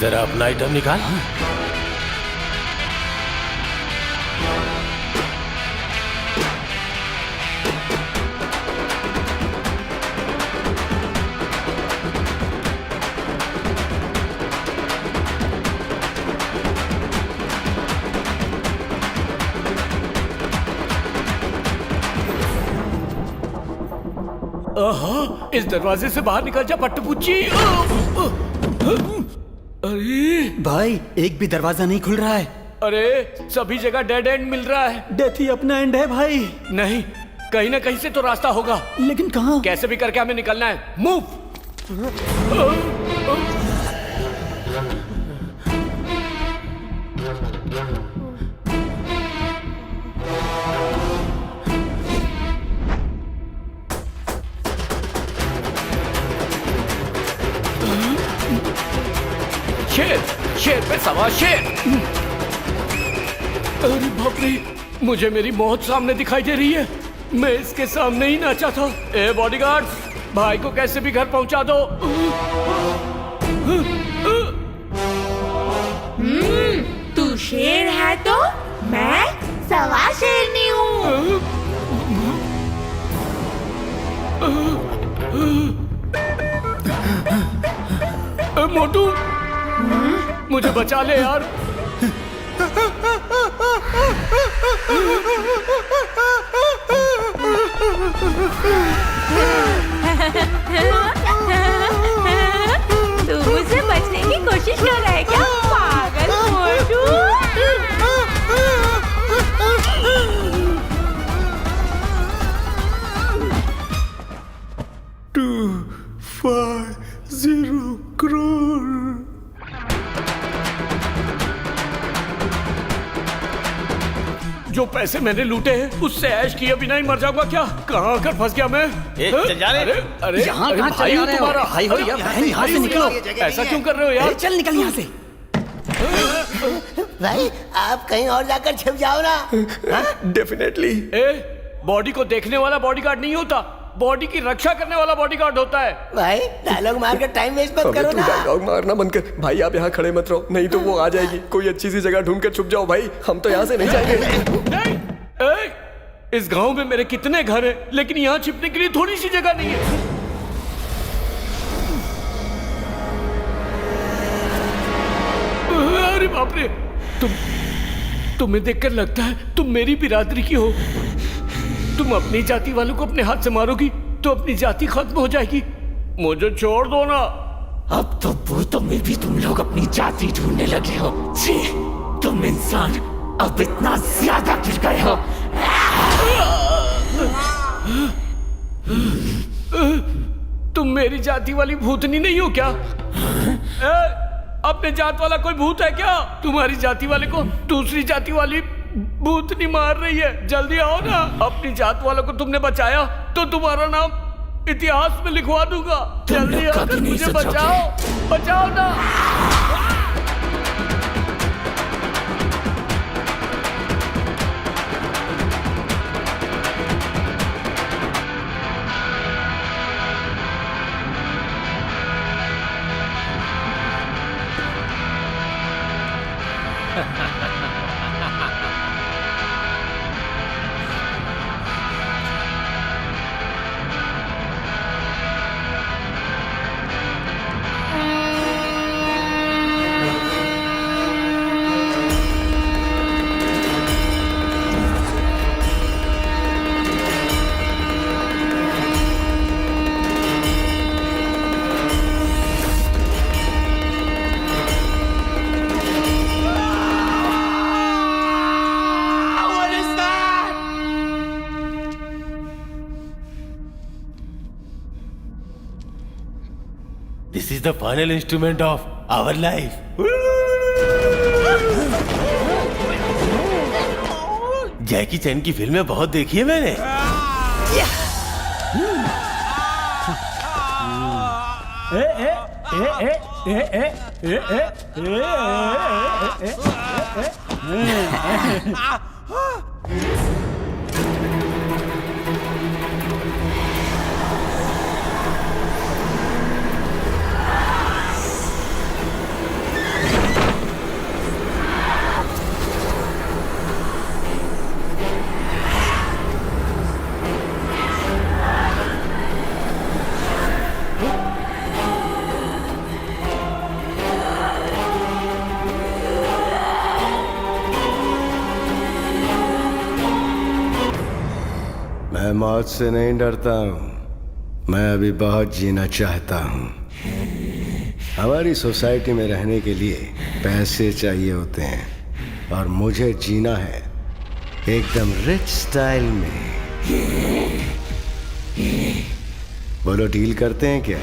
जरा अपना आइटम निकाल। इस दरवाजे से बाहर निकल जा पट्टूपुच्ची। अरे भाई, एक भी दरवाजा नहीं खुल रहा है। अरे सभी जगह डेड एंड मिल रहा है। डेथ ही अपना एंड है भाई। नहीं, कहीं ना कहीं से तो रास्ता होगा, लेकिन कहाँ? कैसे भी करके हमें निकलना है। मूव। शेर, शेर पे सवार शेर। अरे बाप रे, मुझे मेरी मौत सामने दिखाई दे रही है। मैं इसके सामने ही नाचा था। ए बॉडीगार्ड, भाई को कैसे भी घर पहुंचा दो। तू शेर है तो मैं सवा शेरनी हूँ। मोटू, मुझे बचा ले यार। तू मुझसे बचने की कोशिश कर रहा है क्या, पागल मोटू? 250 करोड़। जो पैसे मैंने लूटे हैं उससे ऐश किए बिना ही मर जाऊंगा क्या? कहाँ आकर फंस गया मैं? चल जा रहे। अरे यहाँ कहाँ चले जा रहे हो? भाई हो या बहन, यहाँ से निकलो। ऐसा क्यों कर रहे हो यार? चल निकल यहाँ से। भाई आप कहीं और जाकर छिप जाओ ना। डेफिनेटली। बॉडी को देखने वाला बॉडीगार्ड नहीं होता, बॉडी की रक्षा करने वाला बॉडीगार्ड होता है। भाई डायलॉग मार कर टाइम वेस्ट मत करो ना। डायलॉग मारना बंद कर भाई, आप यहाँ खड़े मत रहो, नहीं तो वो आ जाएगी। कोई अच्छी सी जगह ढूंढ कर छुप जाओ भाई, हम तो यहाँ से नहीं जाएंगे। इस गांव में मेरे कितने घर हैं, लेकिन यहाँ छिपने के लिए थोड़ी सी जगह नहीं है। अरे बाप रे, तुम्हें देखकर लगता है तुम मेरी बिरादरी की हो। तुम अपनी जाति वालों को अपने हाथ से मारोगी तो अपनी जाति खत्म हो जाएगी। मुझे छोड़ दो ना। अब तो भूतों में भी तुम लोग अपनी जाति ढूंढने लगे हो। छी, तुम इंसान अब इतना ज्यादा गिर गए हो। तुम मेरी जाति वाली भूतनी नहीं हो क्या? अपने जात वाला कोई भूत है क्या? तुम्हारी जाति वाले को दूसरी जाति वाली भूतनी मार रही है। जल्दी आओ ना। अपनी जात वालों को तुमने बचाया तो तुम्हारा नाम इतिहास में लिखवा दूंगा। जल्दी आकर मुझे बचाओ, बचाओ ना। This is the final instrument of our life. जैकी चैन की फिल्में बहुत देखी है मैंने। मैं मौत से नहीं डरता हूँ, मैं अभी बहुत जीना चाहता हूँ। हमारी सोसाइटी में रहने के लिए पैसे चाहिए होते हैं और मुझे जीना है एकदम रिच स्टाइल में। बोलो डील करते हैं क्या?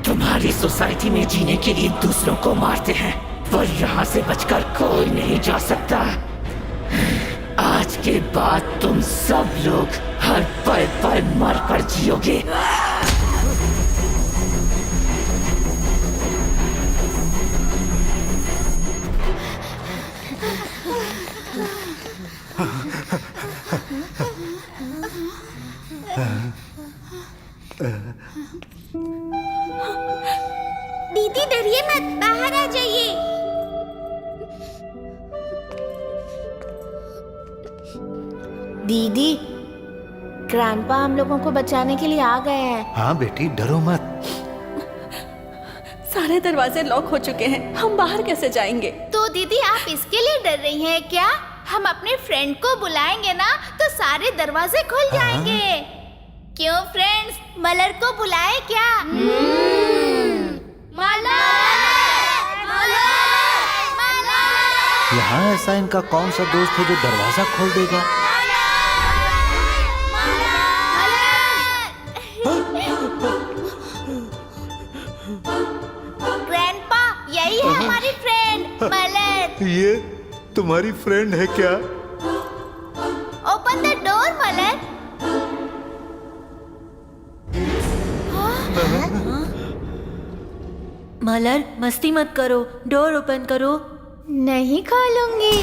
तुम्हारी सोसाइटी में जीने के लिए दूसरों को मारते हैं, पर यहाँ से बचकर कोई नहीं जा सकता। आज के बाद तुम सब लोग हर पल पल मर कर जियोगे। दीदी डरिए मत, बाहर आ जाइए। दीदी, ग्रैंडपा हम लोगों को बचाने के लिए आ गए हैं। हाँ बेटी, डरो मत। सारे दरवाजे लॉक हो चुके हैं, हम बाहर कैसे जाएंगे? तो दीदी आप इसके लिए डर रही हैं क्या? हम अपने फ्रेंड को बुलाएंगे ना तो सारे दरवाजे खुल जाएंगे। क्यों फ्रेंड्स, मलर को बुलाए क्या? यहाँ ऐसा इनका कौन सा दोस्त है जो दरवाजा खोल देगा? ग्रैंडपा, यही है हमारी फ्रेंड मलर। ये तुम्हारी फ्रेंड है क्या? Open the door Malar. Malar, मस्ती मत करो, डोर ओपन करो। नहीं खोलूंगी।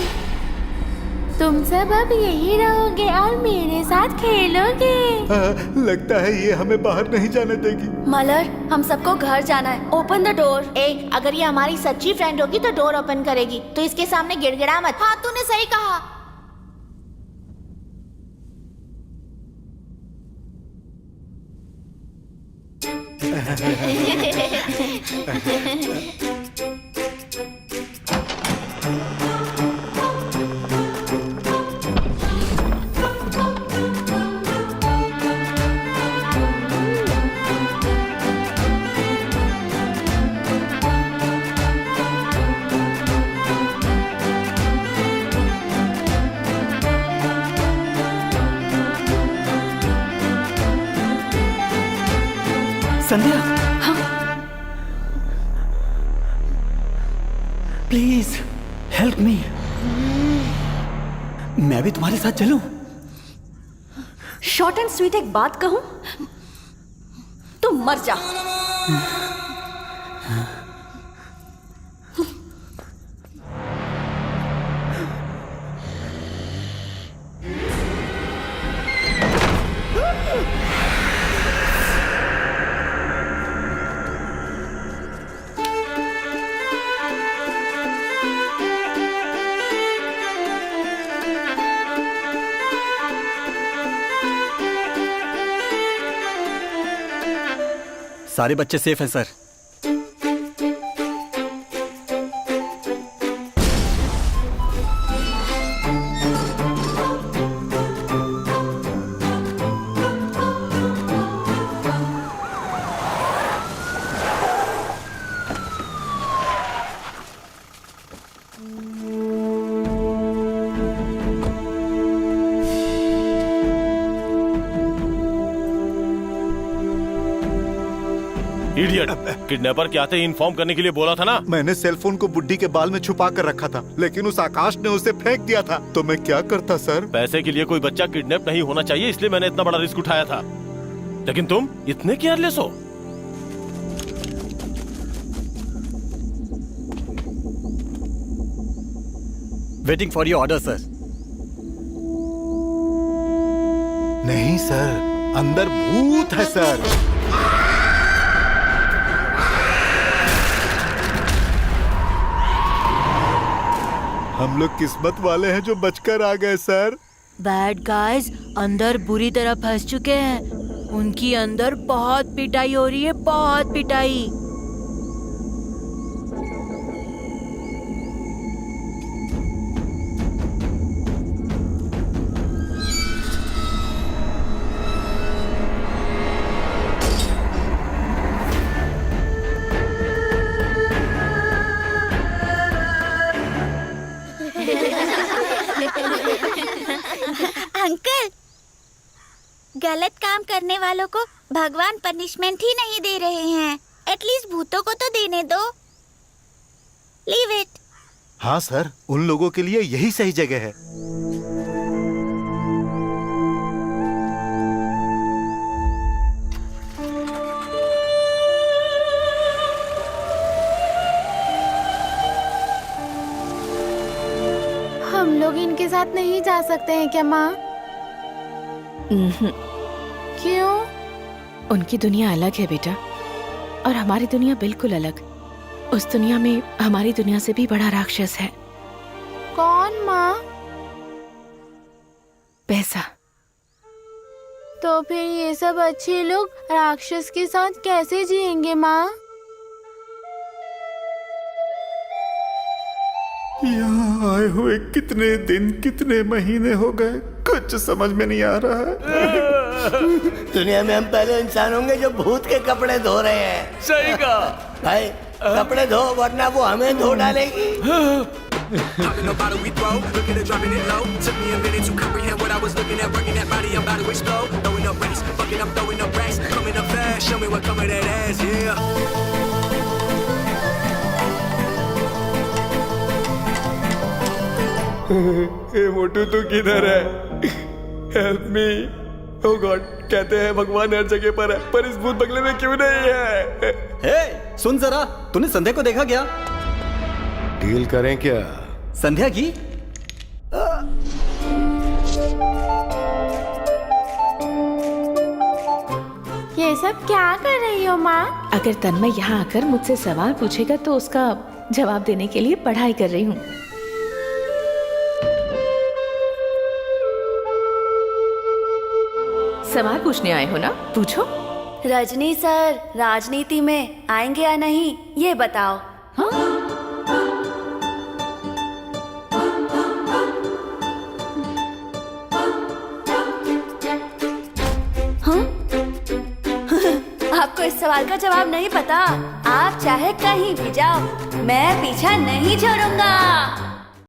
तुम सब अब यही रहोगे और मेरे साथ खेलोगे। लगता है ये हमें बाहर नहीं जाने देगी। मलर, हम सबको घर जाना है, ओपन द डोर। अगर ये हमारी सच्ची फ्रेंड होगी तो डोर ओपन करेगी, तो इसके सामने गिड़गिड़ा मत। हाँ, तूने सही कहा। संध्या, प्लीज हेल्प मी। मैं भी तुम्हारे साथ चलूं? शॉर्ट एंड स्वीट एक बात कहूं, तुम मर जा। सारे बच्चे सेफ हैं सर। इडियट, किडनैपर के आते ही इन्फॉर्म करने के लिए बोला था ना। मैंने सेल फोन को बुड्ढी के बाल में छुपा कर रखा था, लेकिन उस आकाश ने उसे फेंक दिया था, तो मैं क्या करता सर? पैसे के लिए कोई बच्चा किडनैप नहीं होना चाहिए, इसलिए मैंने इतना बड़ा रिस्क उठाया था। लेकिन तुम इतने केयरलेस हो। Waiting for your order sir. नहीं सर, अंदर भूत है सर। हम लोग किस्मत वाले हैं जो बचकर आ गए सर। बैड गाइस अंदर बुरी तरह फंस चुके हैं। उनकी अंदर बहुत पिटाई हो रही है, बहुत पिटाई। अंकल, गलत काम करने वालों को भगवान पनिशमेंट ही नहीं दे रहे हैं। एटलीस्ट भूतों को तो देने दो। Leave it. हाँ सर, उन लोगों के लिए यही सही जगह है। हम लोग इनके साथ नहीं जा सकते हैं क्या माँ? क्यों? उनकी दुनिया अलग है बेटा, और हमारी दुनिया बिल्कुल अलग। उस दुनिया में हमारी दुनिया से भी बड़ा राक्षस है। कौन माँ? पैसा। तो फिर ये सब अच्छे लोग राक्षस के साथ कैसे जिएंगे माँ? यहाँ आए हुए कितने दिन कितने महीने हो गए, कुछ समझ में नहीं आ रहा है। दुनिया में हम पहले इंसान होंगे जो भूत के कपड़े धो रहे हैं। सही कहा भाई, कपड़े धो वरना वो हमें धो डालेगी। Popping a bottle we throw, looking at dropping it low. Took me a minute to comprehend what I was looking at, working that body, I'm about to explode. Throwing up racks, fucking up, throwing up racks. Coming up fast, show me what come of that ass, yeah. ए मोटू तू किधर है? Help me. ओ गॉड, कहते हैं भगवान हर जगह पर है, पर इस भूत बंगले में क्यों नहीं है? हे, सुन जरा, तूने संध्या को देखा क्या? डील करें क्या? संध्या की? ये सब क्या कर रही हो माँ? अगर तन्मय यहाँ आकर मुझसे सवाल पूछेगा तो उसका जवाब देने के लिए पढ़ाई कर रही हूँ। सवाल पूछने आए हो ना? पूछो। रजनी सर राजनीति में आएंगे या नहीं, ये बताओ। हाँ? आपको इस सवाल का जवाब नहीं पता? आप चाहे कहीं भी जाओ, मैं पीछा नहीं छोड़ूंगा।